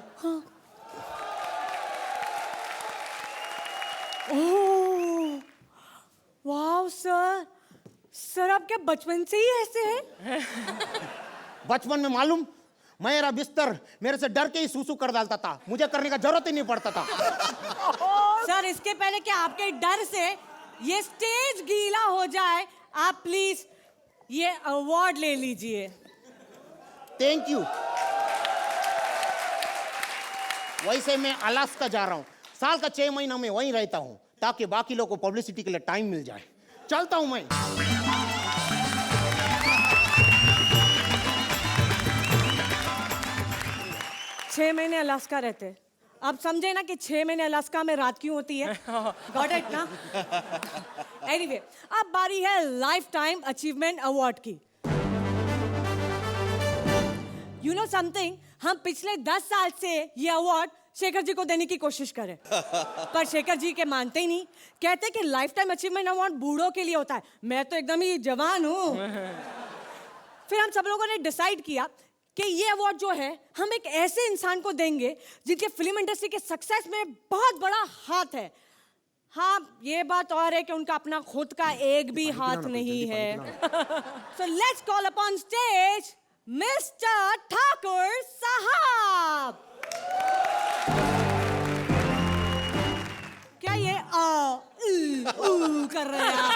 ओह, वाह सर, सर आप क्या बचपन से ही ऐसे हैं? बचपन में मालूम, मेरा बिस्तर मेरे से डर के ही सूसू कर डालता था, मुझे करने का जरूरत ही नहीं पड़ता था। सर इसके पहले कि आपके डर से ये स्टेज गीला हो जाए, आप प्लीज ये अवार्ड ले लीजिए। Thank you. वैसे मैं अलास्का जा रहा हूँ, साल का 6 महीना में वहीं रहता हूँ, ताकि बाकी लोगों को पब्लिसिटी के लिए टाइम मिल जाए। चलता हूँ मैं। 6 महीने अलास्का रहते, अब समझे ना कि 6 महीने अलास्का में रात क्यों होती है? गॉट इट ना? एनीवे, अब बारी है लाइफ टाइम अचीवमेंट अवार्ड की। यू नो समथिंग, हम पिछले 10 साल से ये अवार्ड शेखर जी को देने की कोशिश करें, पर शेखर जी के मानते ही नहीं, कहते कि लाइफ टाइम अचीवमेंट अवार्ड बूढ़ों के लिए होता है। मैं तो एकदम ही जवान हूँ। फिर हम सब लोगों ने डिसाइड किया कि ये अवार्ड जो है हम एक ऐसे इंसान को देंगे जिनके फिल्म इंडस्ट्री के सक्सेस में बहुत बड़ा हाथ है। हाँ, ये बात और है कि उनका अपना खुद का एक भी हाथ नहीं है। So let's call upon stage mister Thakur साहब। क्या ये कर रहे हैं आप?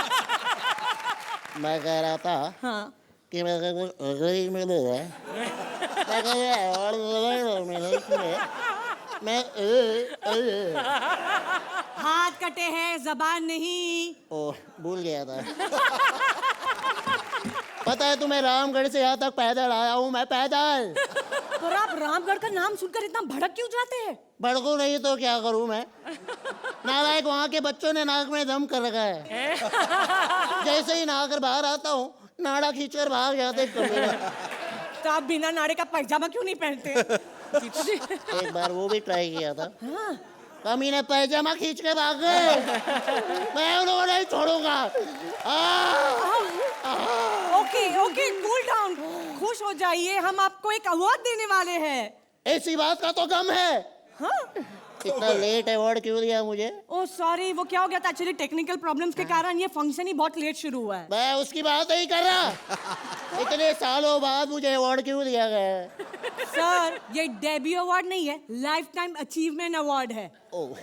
मैं कह रहा था हाँ, कि मैं गरीब में ले रहा मैं हाथ कटे हैं, जबान नहीं। ओ, भूल गया था। पता है तुम्हें, रामगढ़ से यहाँ तक पैदल आया हूँ मैं, पैदल। पर आप रामगढ़ का नाम सुनकर इतना भड़क क्यों जाते हैं? भड़कू नहीं तो क्या करूँ मैं? नालायक वहाँ के बच्चों ने नाक में दम कर रखा है। जैसे ही नहा कर बाहर आता हूँ, नाड़ा खींचकर भाग जाते। तो आप बिना नाड़े का पैजामा क्यों नहीं पहनते? एक बार वो भी ट्राई किया था। कमीने पैजामा खींच के भाग गए। मैं उनको नहीं छोड़ूंगा। ओके ओके, कूल डाउन, खुश हो जाइए, हम आपको एक अवार्ड देने वाले हैं। ऐसी बात का तो गम है। हाँ? इतना लेट अवार्ड क्यों दिया मुझे? ओह सॉरी, वो क्या हो गया था एक्चुअली, टेक्निकल प्रॉब्लम्स के कारण ये फंक्शन ही बहुत लेट शुरू हुआ है। मैं उसकी बात नहीं कर रहा। इतने सालों बाद मुझे अवार्ड क्यों दिया गया? सर ये डेब्यू अवार्ड नहीं है, लाइफ टाइम अचीवमेंट अवार्ड है। ओह,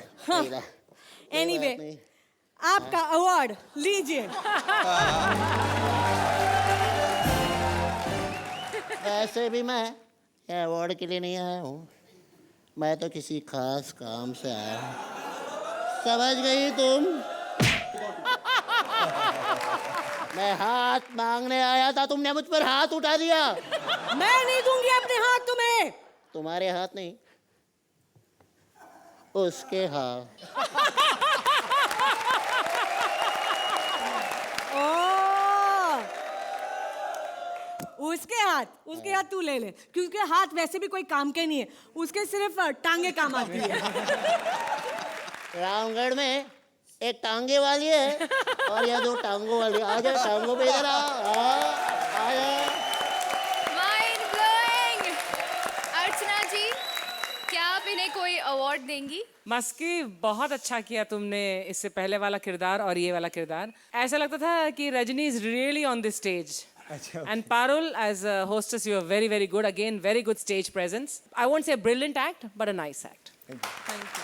एनीवे, आपका अवार्ड लीजिए। वैसे भी मैं अवार्ड के लिए नहीं आया हूँ, मैं तो किसी खास काम से आया हूँ। समझ गई तुम? मैं हाथ मांगने आया था, तुमने मुझ पर हाथ उठा दिया। मैं नहीं दूंगी अपने हाथ तुम्हें? तुम्हारे हाथ नहीं, उसके हाथ। ओ, उसके हाथ तू ले ले, क्योंकि हाथ वैसे भी कोई काम के नहीं है, उसके सिर्फ टांगे काम आती है। रामगढ़ में एक टांगे वाली है और यह 2 टांगों वाली। आ जा टांगों पे, इधर आ जा। Mind blowing. अर्चना जी, क्या आप इन्हें कोई अवार्ड देंगी? मस्की, बहुत अच्छा किया तुमने इससे पहले वाला किरदार और ये वाला किरदार। ऐसा लगता था कि Rajni is really on the stage. And Parul, as a hostess, you are very, very good. Again, very good stage presence. I won't say a brilliant act, but a nice act. Thank you.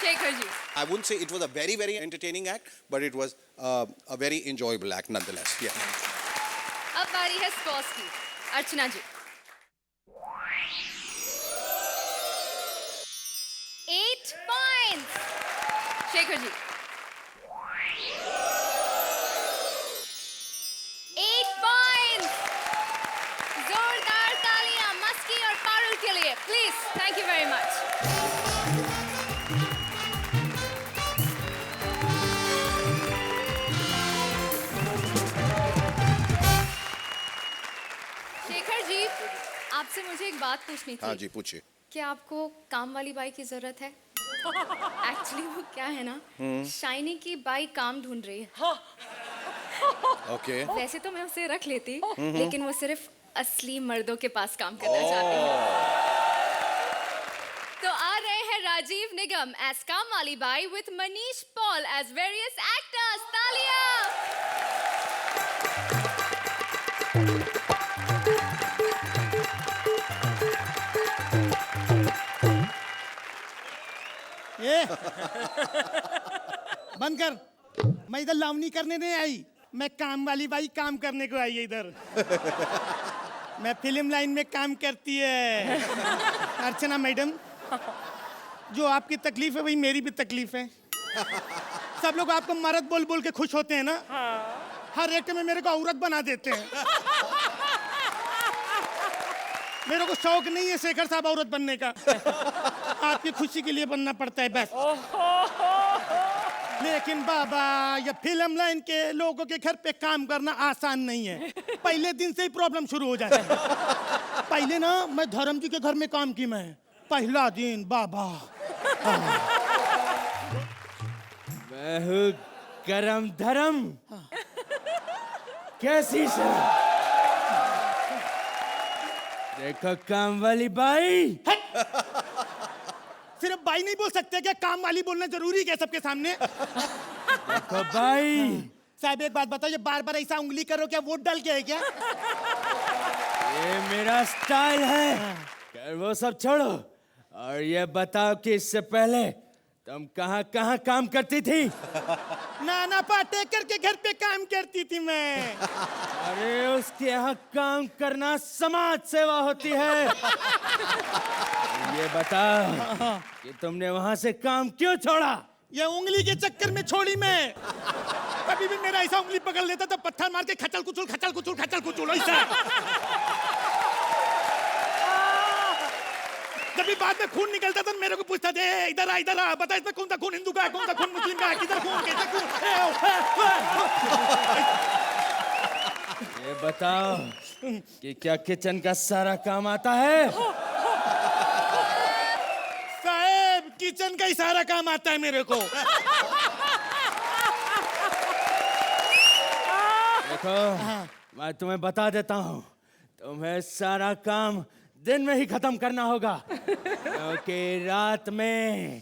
Shekhar ji. I wouldn't say it was a very, very entertaining act, but it was a very enjoyable act nonetheless. Yeah. अब बारी है scores की। अर्चना जी। 8 points। Shekhar जी। 8 points। जोरदार तालियां मस्की और पारुल के लिए, please. Thank you very much. Shekhar ji, आपसे मुझे एक बात पूछनी थी। हाँ जी, पूछिए। क्या आपको काम वाली बाई की जरूरत है? एक्चुअली वो क्या है ना, शाइनी की बाई काम ढूंढ रही है। Okay. वैसे तो मैं उसे रख लेती, लेकिन वो सिर्फ असली मर्दों के पास काम करना चाहती है। तो आ रहे हैं राजीव निगम एज काम वाली बाई with Manish Paul as various actors. तालियां। ये बंद कर। मैं इधर लावनी करने नहीं आई, मैं काम वाली बाई काम करने को आई है इधर। मैं फिल्म लाइन में काम करती है। अर्चना मैडम, जो आपकी तकलीफ है वही मेरी भी तकलीफ है। सब लोग आपको मर्द बोल बोल के खुश होते हैं ना, हर एक में मेरे को औरत बना देते हैं। मेरे को शौक नहीं है शेखर साहब औरत बनने का, आपकी खुशी के लिए बनना पड़ता है बस। लेकिन बाबा, ये फिल्म लाइन के लोगों के घर पे काम करना आसान नहीं है। पहले दिन से ही प्रॉब्लम शुरू हो जाता है। पहले ना मैं धर्म जी के घर में काम की, मैं पहला दिन बाबा मैं हूँ गरम धर्म। कैसी सर? देखो काम वाली बाई। सिर्फ बाई नहीं बोल सकते क्या? काम वाली बोलना जरूरी है सबके सामने? देखो बाई। साहब एक बात बताओ, ये बार बार ऐसा उंगली करो, क्या वोट डाल के है क्या? ये मेरा स्टाइल है। कर वो सब छोड़ो और ये बताओ कि इससे पहले तुम कहाँ कहाँ काम करती थी? नाना पाटेकर के घर पे काम करती थी मैं। अरे उसके यहाँ काम करना समाज सेवा होती है। ये बताओ कि तुमने वहाँ से काम क्यों छोड़ा? ये उंगली के चक्कर में छोड़ी मैं। कभी भी मेरा ऐसा उंगली पकड़ लेता तो पत्थर मार के खचल कुचल खचल कुचल खचल कुचल ऐसा। जब भी बाद में खून निकलता था मेरे को पूछता था, इधर आ बता इसमें कौन सा खून हिंदू का है, कौन सा खून मुस्लिम का है, किधर खून कैसे खून। ये बताओ कि क्या किचन का सारा काम आता है? साहब किचन का ही सारा काम आता है मेरे को। देखो मैं तुम्हें बता देता हूँ, तुम्हें सारा काम दिन में ही खत्म करना होगा, क्योंकि रात में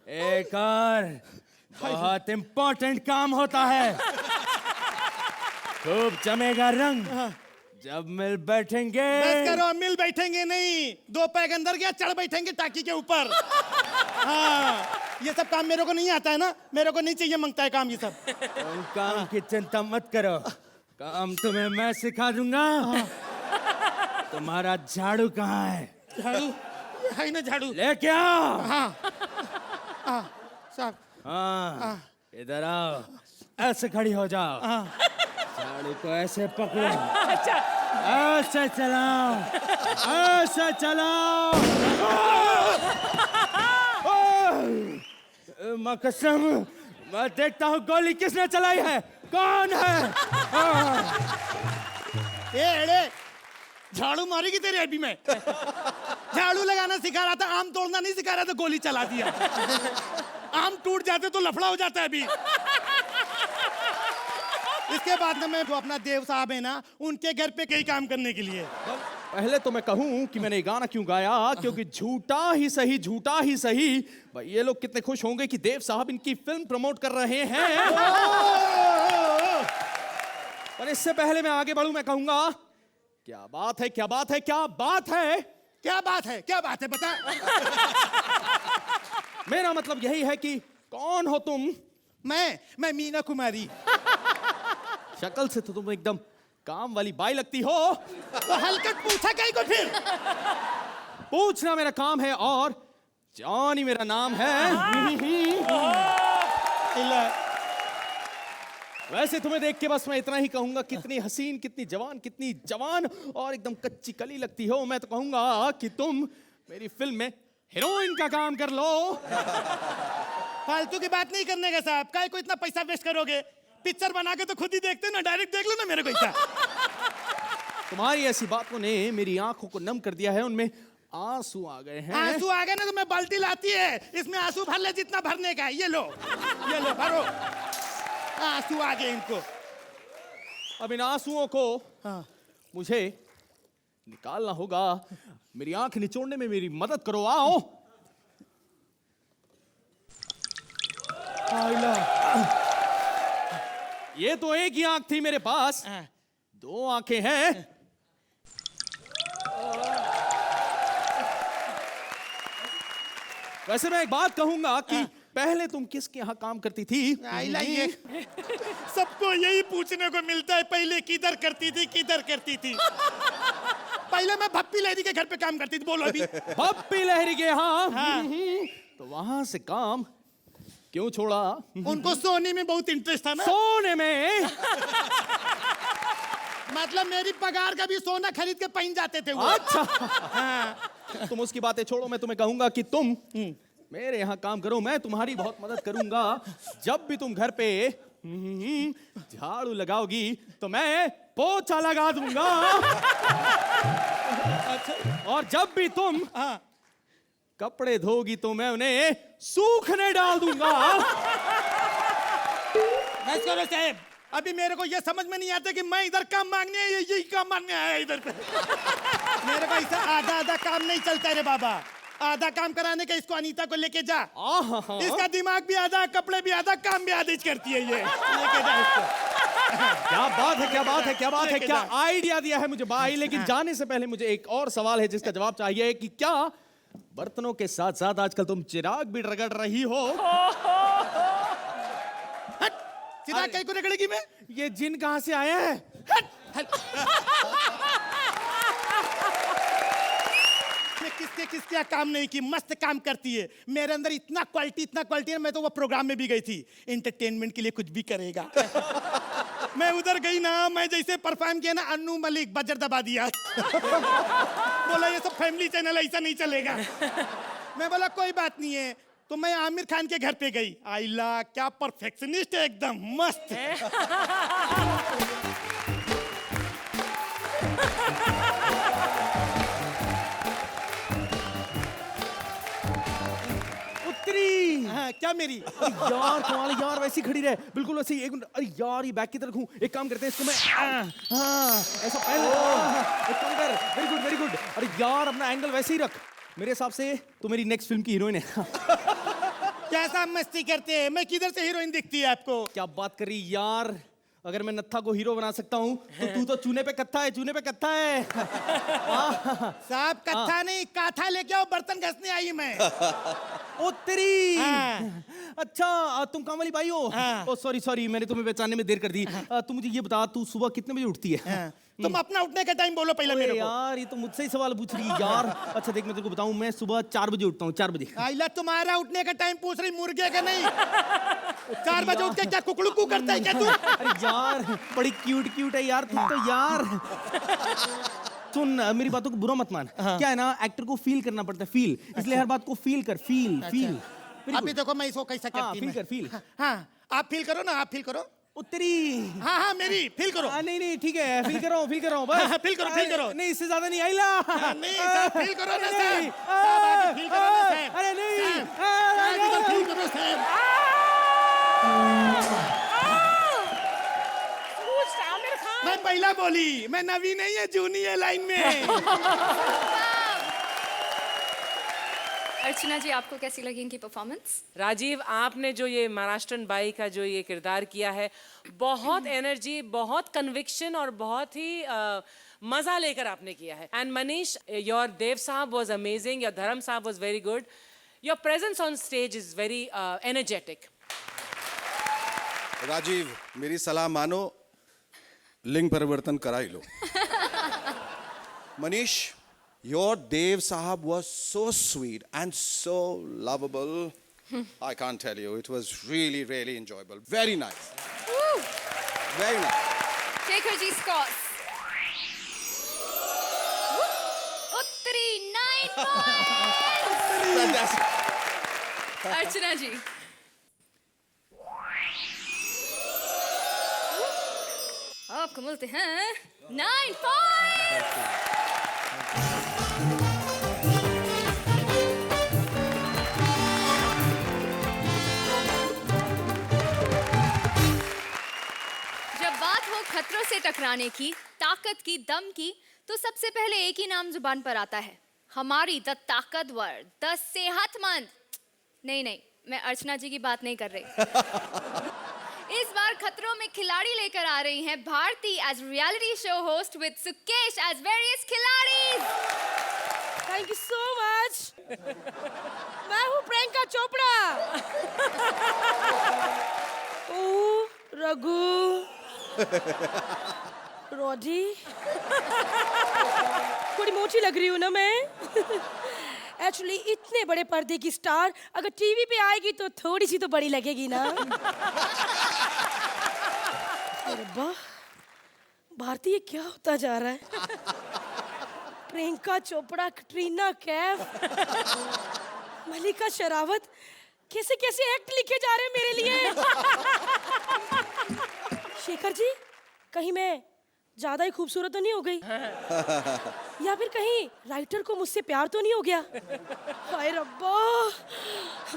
एक और बहुत इम्पोर्टेंट काम होता है। खूब जमेगा रंग जब मिल बैठेंगे। बस करो, मिल बैठेंगे नहीं, 2 पैग अंदर गया चढ़ बैठेंगे टाकी के ऊपर। हाँ, ये सब काम मेरे को नहीं आता है ना, मेरे को नहीं चाहिए मांगता है काम ये सब। तुम काम की चिंता मत करो, काम तुम्हें मैं सिखा दूंगा। तुम्हारा झाड़ू कहाँ है? झाड़ू है ना, झाड़ू लेके आओ। हाँ साहब। हाँ इधर आओ, ऐसे खड़ी हो जाओ। झाड़ू को ऐसे पकड़ो। अच्छा ऐसे चलाओ, ऐसे चलाओ। माँ कसम, मैं देखता हूँ गोली किसने चलाई है, कौन है? एड़े झाड़ू मारेगी तेरे अभी में। झाड़ू लगाना सिखा रहा था, आम तोड़ना नहीं सिखा रहा था, गोली चला दिया। आम टूट जाते तो लफड़ा हो जाता है अभी। इसके बाद ना मैं जो अपना देव साहब है ना, उनके घर पे कई काम करने के लिए। पहले तो मैं कहूं कि मैंने गाना क्यों गाया, क्योंकि झूठा ही सही, झूठा ही सही, भाई ये लोग कितने खुश होंगे कि देव साहब इनकी फिल्म प्रमोट कर रहे हैं। पर इससे पहले मैं आगे बढ़ूं, मैं कहूंगा क्या बात है, क्या बात है, क्या बात है, क्या बात है, क्या बात है, बता। मेरा मतलब यही है कि कौन हो तुम? मैं मीना कुमारी। शक्ल से तो तुम एकदम काम वाली बाई लगती हो। तो हलकट पूछा कहीं को फिर? पूछना मेरा काम है और जॉनी मेरा नाम है। वैसे तुम्हें देख के बस मैं इतना ही कहूंगा, कितनी हसीन, कितनी जवान और एकदम कच्ची कली लगती हो। मैं तो कहूंगा कि तुम मेरी फिल्म में हीरोइन का काम कर लो। फालतू की बात नहीं करने का साहब, काहे को इतना पैसा वेस्ट करोगे? पिक्चर बना के तो खुद ही देखते ना, डायरेक्ट देख लो ना मेरे को। तुम्हारी ऐसी बातों ने मेरी आंखों को नम कर दिया है, उनमें आंसू आ गए हैं। आंसू आ गए ना तो मैं बाल्टी लाती है, इसमें आंसू भर ले जितना भरने का है। ये लो भरो। आंसू आ गए इनको। अब इन आंसुओं को मुझे निकालना होगा। मेरी आंख निचोड़ने में मेरी मदद करो, आओ। ये तो एक ही आंख थी मेरे पास, दो आंखें हैं। वैसे मैं एक बात कहूंगा कि पहले तुम किसके यहाँ काम करती थी? ये सबको यही पूछने को मिलता है, पहले किधर करती थी। पहले मैं भप्पी लहरी के घर पे काम करती थी। बोलो अभी। भप्पी लहरी के यहाँ? तो वहां से काम क्यों छोड़ा? उनको सोने में बहुत इंटरेस्ट था ना। सोने में? मतलब मेरी पगार का भी सोना खरीद के पहन जाते थे वो। अच्छा। तुम उसकी बातें छोड़ो, मैं तुम्हें कहूंगा कि तुम मेरे यहाँ काम करो, मैं तुम्हारी बहुत मदद करूंगा। जब भी तुम घर पे झाड़ू लगाओगी तो मैं पोछा लगा दूंगा। और जब भी तुम कपड़े धोगी तो मैं उन्हें सूखने डाल दूंगा। बस करो साहब, अभी मेरे को ये समझ में नहीं आता कि मैं इधर काम मांगने आया, यही काम मांगने आया इधर पे। मेरे को ऐसा आधा काम नहीं चलता रे बाबा। आधा काम कराने का इसको अनीता को लेके जा। इसका दिमाग भी आधा, कपड़े भी आधा, काम भी आधा करती है ये। लेके जा इसको। क्या बात है, क्या बात है, क्या बात है, क्या आइडिया दिया है मुझे भाई। लेकिन जाने से पहले मुझे एक और सवाल है जिसका जवाब चाहिए कि क्या बर्तनों के साथ साथ आजकल तुम चिराग भी रगड़ रही हो? चिराग कहीं को रगड़ेगी मैं? ये जिन कहां से आया है? किसके काम नहीं की, मस्त काम करती है। मेरे अंदर इतना क्वालिटी है, मैं तो वो प्रोग्राम में भी गई थी। एंटरटेनमेंट के लिए कुछ भी करेगा। मैं उधर गई ना, मैं जैसे परफॉर्म किया ना, अन्नू मलिक बजर दबा दिया। बोला ये सब फैमिली चैनल, ऐसा नहीं चलेगा। मैं बोला कोई बात नहीं है, तो मैं आमिर खान के घर पे गई। आइला क्या परफेक्शनिस्ट है, एकदम मस्त। क्या मेरी? यार तुम्हारी यार वैसी खड़ी रहे, बिल्कुल वैसी। एक मिनट, अरे यार ये बैक की तरफ हूँ। एक काम करते हैं, इसको मैं ऐसा पहले। एक काम कर, वेरी गुड। अरे यार अपना एंगल वैसे ही रख। मेरे हिसाब से तो मेरी नेक्स्ट फिल्म की हीरोइन है। कैसा मस्ती करते हैं? मैं किधर से हीरोइन दिखती है आपको? क्या बात कर रही यार, अगर मैं नत्था को हीरो बना सकता हूँ तो तू तो चूने पे कत्था है, चूने पे कत्था है। साहब कत्था नहीं, काथा लेके आओ, बर्तन घसने आई मैं। ओ तेरी। अच्छा तुम काम वाली बाई हो? ओ सॉरी, मैंने तुम्हें पहचानने में देर कर दी। तू मुझे ये बता, तू सुबह कितने बजे उठती है? तुम अपना उठने का टाइम बोलो पहले मेरे को। यार ये तो मुझसे ही सवाल पूछ रही है यार। अच्छा देख, मैं तेरे को बताऊं, मैं सुबह 4 बजे उठता हूँ, 4 बजे। आइला तुम्हारा उठने का टाइम पूछ रही, मुर्गे का नहीं। 4 बजे उठ के क्या कुकड़ुकू करता है क्या तू? अरे यार बड़ी क्यूट क्यूट है यार तुम तो यार। सुन मेरी बातों को बुरा मत मान। क्या है ना, एक्टर को फील करना पड़ता है, फील, इसलिए हर बात को फील कर, फील फील। अभी देखो मैं इसको कैसा करती फील कर, फील। हाँ आप फील करो ना, आप फील करो। उत्तरी। हाँ हाँ मेरी फील करो। नहीं नहीं ठीक है, फील कर रहा हूँ, फील कर रहा हूँ बस। हाँ, फील करो, फील करो। नहीं इससे ज्यादा नहीं, आइला। नहीं साहब फील करो ना साहब। फील करो ना साहब। अरे नहीं फील करो साहब। मैं पहला बोली, मैं नवी नहीं है, जूनी है लाइन में। अर्चना जी, आपको कैसी लगी इनकी परफॉर्मेंस? राजीव, आपने जो ये महाराष्ट्रन बाई का जो ये किरदार किया है, बहुत एनर्जी, बहुत कन्विक्शन और बहुत ही मजा लेकर आपने किया है। एंड मनीष, योर देव साहब was amazing, your Dharam Sahab was very good, your presence on stage is very energetic. Rajiv, मेरी सलाह मानो, लिंग परिवर्तन करा ही लो। Manish, your Dev Sahab was so sweet and so lovable. I can't tell you, it was really, really enjoyable. Very nice. Woo! Very nice. Shekhar ji scores. Uttari 9 points. Fantastic. अर्चना जी। आपको मिलते हैं 9 points. जब बात हो खतरों से टकराने की, ताकत की, दम की, तो सबसे पहले एक ही नाम जुबान पर आता है, हमारी द ताकतवर, द सेहतमंद। नहीं, मैं अर्चना जी की बात नहीं कर रही। इस बार खतरों में खिलाड़ी लेकर आ रही हैं Bharti as reality show host with Sukesh as various खिलाड़ी। Thank you so much. मैं हूँ प्रियंका चोपड़ा। ओ रघु, रोडी, थोड़ी मोटी लग रही हूँ ना मैं? एक्चुअली इतने बड़े पर्दे की स्टार अगर टीवी पे आएगी तो थोड़ी सी तो बड़ी लगेगी ना। अरे वाह, भारती ये क्या होता जा रहा है? प्रियंका चोपड़ा, कटरीना कैफ, मलिका शेरावत, कैसे कैसे एक्ट लिखे जा रहे हैं मेरे लिए। शेखर जी, कहीं मैं ज्यादा ही खूबसूरत तो नहीं हो गई? या फिर कहीं राइटर को मुझसे प्यार तो नहीं हो गया? हाय रब्बा,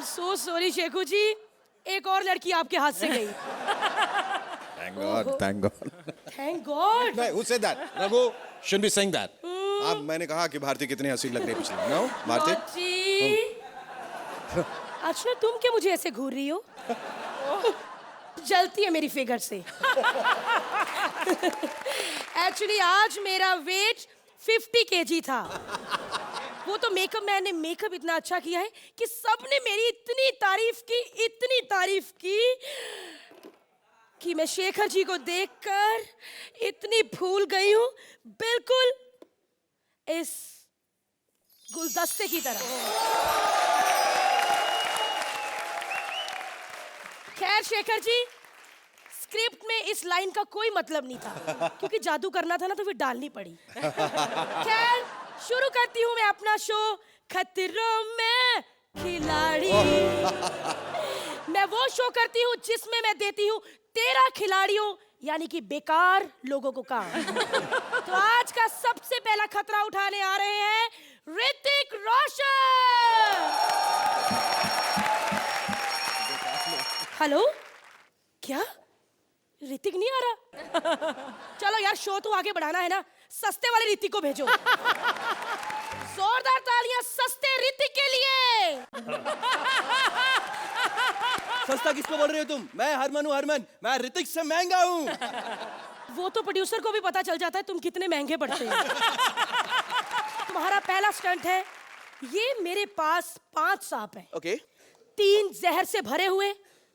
सो सॉरी शेखू जी, एक और लड़की आपके हाथ से गई। Thank God, thank God. Thank God. नहीं, who said that? Raghu shouldn't be saying that. अब मैंने कहा कि भारती कितनी हसीन लग रही है पिछले। No, भारती? अच्छा, तुम क्या मुझे ऐसे घूर रही हो? जलती है मेरी फिगर से। एक्चुअली आज मेरा वेट 50 kg था। वो तो मेकअप मैन ने मेकअप इतना अच्छा किया है कि सबने मेरी इतनी तारीफ की कि मैं शेखर जी को देखकर इतनी भूल गई हूँ, बिल्कुल इस गुलदस्ते की तरह। खैर शेखर जी, स्क्रिप्ट में इस लाइन का कोई मतलब नहीं था, क्योंकि जादू करना था ना तो फिर डालनी पड़ी। खैर शुरू करती हूँ मैं अपना शो खतरों में खिलाड़ी। मैं वो शो करती हूँ जिसमें मैं देती हूँ 13 खिलाड़ियों यानी कि बेकार लोगों को काम। तो आज का सबसे पहला खतरा उठाने आ रहे हैं ऋतिक रोशन। हेलो, क्या ऋतिक नहीं आ रहा? चलो यार, शो तो आगे बढ़ाना है ना, सस्ते वाले ऋतिक को भेजो। जोरदार तालियां सस्ते ऋतिक के लिए। सस्ता किसको बोल रहे हो तुम? मैं हरमन हूँ, हरमन। मैं ऋतिक से महंगा हूँ। वो तो प्रोड्यूसर को भी पता चल जाता है तुम कितने महंगे पड़ते हो। तुम्हारा पहला स्टंट है, ये मेरे पास 5 सांप हैं। ओके। 3 जहर से भरे हुए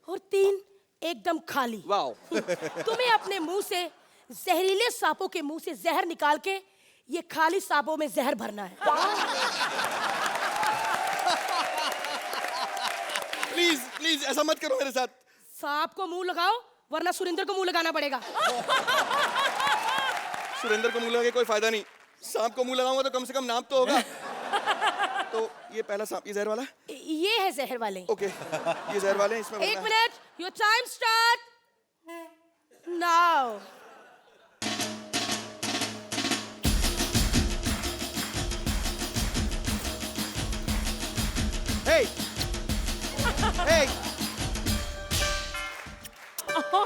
और 3 एकदम खाली। वाओ। तुम्हें अपने मुंह से जहरीले सांपों के मुंह से जहर निकाल के ये खाली सांपों में जहर भरना है। प्लीज प्लीज ऐसा मत करो मेरे साथ। सांप को मुंह लगाओ वरना सुरेंद्र को मुंह लगाना पड़ेगा। सुरेंद्र को मुंह लगा के कोई फायदा नहीं, सांप को मुंह लगाऊंगा तो कम से कम नाम तो होगा। तो ये पहला सांप, ये जहर वाला? ये है जहर वाले। ओके, ये जहर वाले हैं, इसमें एक भरना है। Minute, your time start now. Hey! Hey!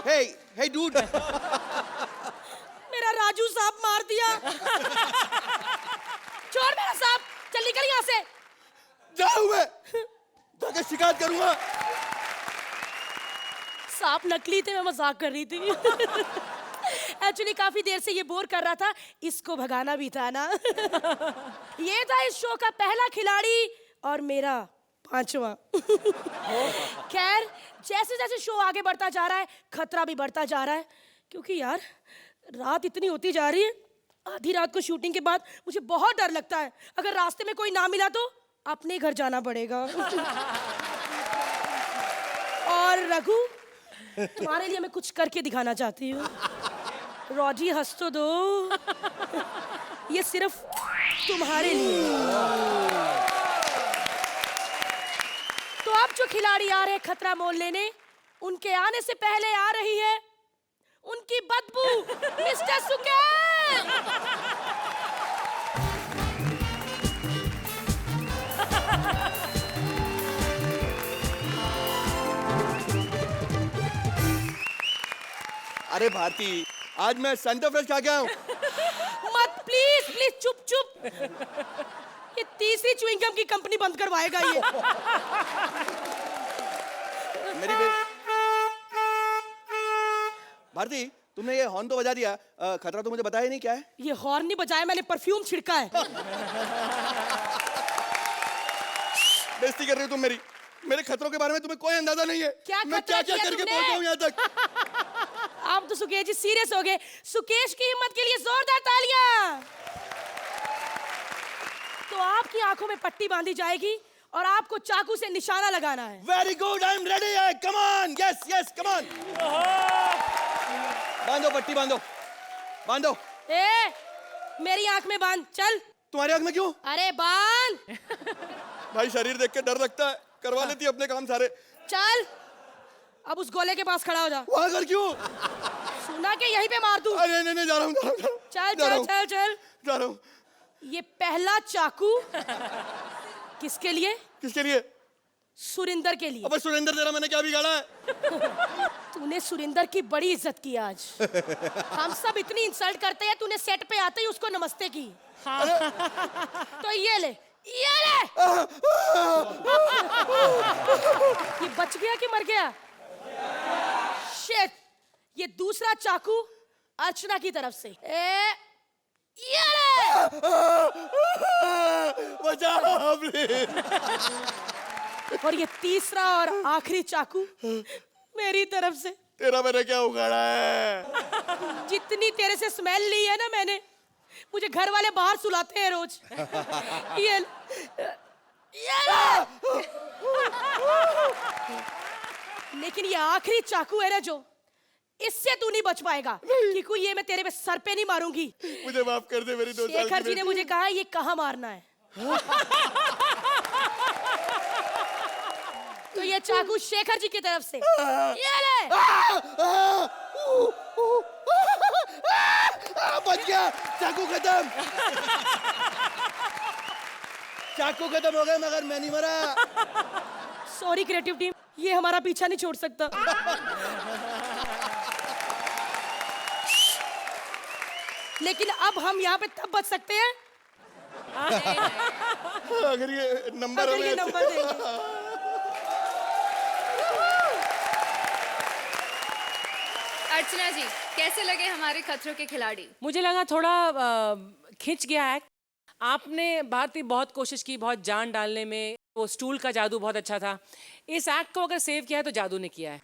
Hey! Hey, dude! मेरा राजू सांप मार दिया। छोड़ मेरा सांप, चल निकल यहाँ से। जाऊँ मैं, जाके शिकायत करूंगा। सांप नकली थे, मैं मजाक कर रही थी। एक्चुअली काफी देर से ये बोर कर रहा था, इसको भगाना भी था ना। ये था इस शो का पहला खिलाड़ी और मेरा 5वां। खैर, जैसे जैसे शो आगे बढ़ता जा रहा है, खतरा भी बढ़ता जा रहा है, क्योंकि यार रात इतनी होती जा रही है। आधी रात को शूटिंग के बाद मुझे बहुत डर लगता है, अगर रास्ते में कोई ना मिला तो अपने घर जाना पड़ेगा। और रघु, तुम्हारे लिए मैं कुछ करके दिखाना चाहती हूँ। रॉजी हंस तो दो, ये सिर्फ तुम्हारे लिए। तो अब जो खिलाड़ी आ रहे हैं खतरा मोल लेने, उनके आने से पहले आ रही है उनकी बदबू, मिस्टर सुकेश। अरे भारती, आज मैं सेंटर फ्रेश खा के आया हूँ। मत, प्लीज प्लीज, चुप चुप। ये तीसरी च्युइंगम की कंपनी बंद करवाएगा ये। मेरी भारती, तुमने ये हॉर्न तो बजा दिया, खतरा तो मुझे बताया ही नहीं क्या है। ये हॉर्न नहीं बजाया, मैंने परफ्यूम छिड़का है। बेइज्जती कर रही हो तुम मेरी। मेरे खतरों के बारे में तुम्हें कोई अंदाजा नहीं है। क्या मैं खतरा क्या किया करके तुमने? पहुंचा हूं यहाँ तक। आप तो सुकेश जी सीरियस हो गए। सुकेश की हिम्मत के लिए जोरदार तालियां। तो आपकी आंखों में पट्टी बांधी जाएगी और आपको चाकू से निशाना लगाना है। Very good, I am ready. Come on, yes yes, come on. बांधो पट्टी, बांधो बांधो। ए, मेरी आंख में बांध, चल। तुम्हारी आंख में क्यों? अरे बांध। भाई शरीर देख के डर लगता है, करवा लेती है अपने काम सारे। चल, अब उस गोले के पास खड़ा हो जा। वहां कर क्यों? सुना के यहीं पे मार दूं। अरे नहीं नहीं, जा रहा हूँ, चल चल चल चल। जा रहा हूँ। ये पहला चाकू किसके लिए? किसके लिए? सुरिंदर के लिए। अबे सुरेंद्र, तेरा मैंने क्या बिगाड़ा है? तूने सुरिंदर की बड़ी इज्जत की आज। हम सब इतनी इंसल्ट करते हैं, तूने सेट पे आते ही उसको नमस्ते की। तो ये ले, ये ले। ये बच गया कि मर गया? शिट, ये दूसरा चाकू अर्चना की तरफ से। ये ले। बचाओ प्लीज। और ये तीसरा और आखिरी चाकू मेरी तरफ से। तेरा मैंने क्या उखाड़ा है? जितनी तेरे से स्मेल ली है ना मैंने, मुझे घर वाले बाहर सुलाते हैं रोज। ये लेकिन ये आखिरी चाकू है ना जो, इससे तू नहीं बच पाएगा, क्योंकि ये मैं तेरे पे सर पे नहीं मारूंगी। मुझे माफ कर दे मेरी 2 साल की शेखर जी ने मुझे कहा ये कहाँ मारना है। तो ये चाकू शेखर जी की तरफ से। ये ले। बच गया, चाकू खत्म। चाकू खत्म हो गए, मगर मैं नहीं मरा। सॉरी क्रिएटिव टीम, ये हमारा पीछा नहीं छोड़ सकता। लेकिन अब हम यहाँ पे तब बच सकते हैं अगर ये नंबर अगर ये नंबर देंगे। अर्चना जी, कैसे लगे हमारे खतरों के खिलाड़ी? मुझे लगा थोड़ा खिंच गया एक्ट। आपने भारती बहुत कोशिश की, बहुत जान डालने में। वो स्टूल का जादू बहुत अच्छा था। इस एक्ट को अगर सेव किया है तो जादू ने किया है।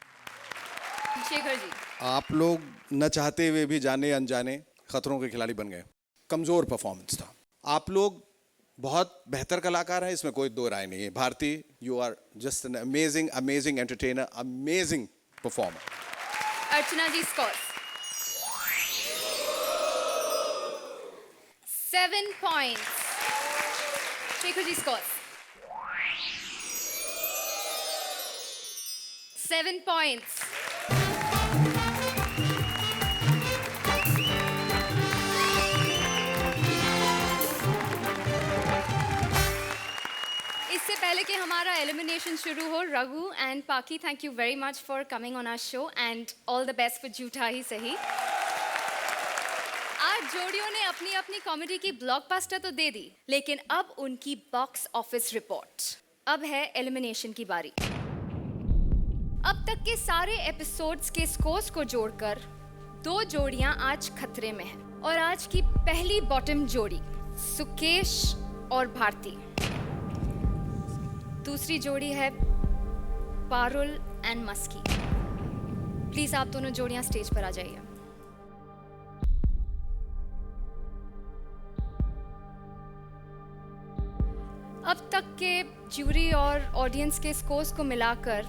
शेखर जी, आप लोग न चाहते हुए भी जाने अनजाने खतरों के खिलाड़ी बन गए। कमजोर परफॉर्मेंस था। आप लोग बहुत बेहतर कलाकार हैं, इसमें कोई दो राय नहीं है। Bharti, you are just an amazing entertainer, amazing performer. Archana ji scores 7 points. Shekhar ji scores 7 points. इससे पहले कि हमारा एलिमिनेशन शुरू हो, Raghu and Paki, thank you very much for coming on our show and all the best for झूठा ही सही। आज जोड़ियों ने अपनी अपनी कॉमेडी की ब्लॉकबस्टर तो दे दी, लेकिन अब उनकी बॉक्स ऑफिस रिपोर्ट। अब है एलिमिनेशन की बारी। अब तक के सारे एपिसोड्स के स्कोर्स को जोड़कर 2 जोड़ियां आज खतरे में हैं, और आज की पहली बॉटम जोड़ी सुकेश और भारती। दूसरी जोड़ी है पारुल एंड मस्की। प्लीज आप दोनों जोड़ियां स्टेज पर आ जाइए। अब तक के ज्यूरी और ऑडियंस के स्कोर्स को मिलाकर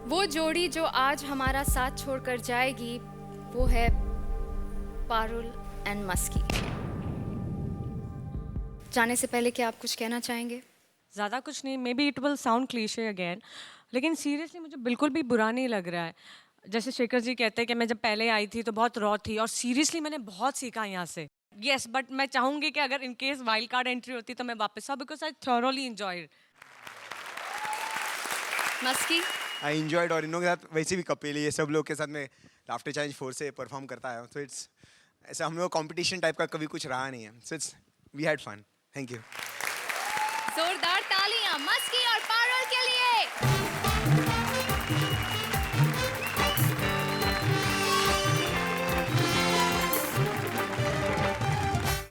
वो जोड़ी जो आज हमारा साथ छोड़कर जाएगी वो है पारुल एंड मस्की। जाने से पहले क्या आप कुछ कहना चाहेंगे? ज़्यादा कुछ नहीं, may be it will sound cliché again, लेकिन सीरियसली मुझे बिल्कुल भी बुरा नहीं लग रहा है। जैसे शेखर जी कहते हैं कि मैं जब पहले आई थी तो बहुत रॉ थी, और सीरियसली मैंने बहुत सीखा यहाँ से। येस, बट मैं चाहूँगी कि अगर in case wild card entry होती तो मैं वापस आऊँ, because I thoroughly enjoyed. Muski I enjoyed, और इन लोगों के साथ वैसे भी कपिल, ये सब लोग के साथ मैं लाफ्टर चैलेंज 4 से परफॉर्म करता आया हूँ, तो इट्स ऐसा हम लोग कंपटीशन टाइप का कभी कुछ रहा नहीं है, so it's we had fun. Thank you. जोरदार तालियां मस्की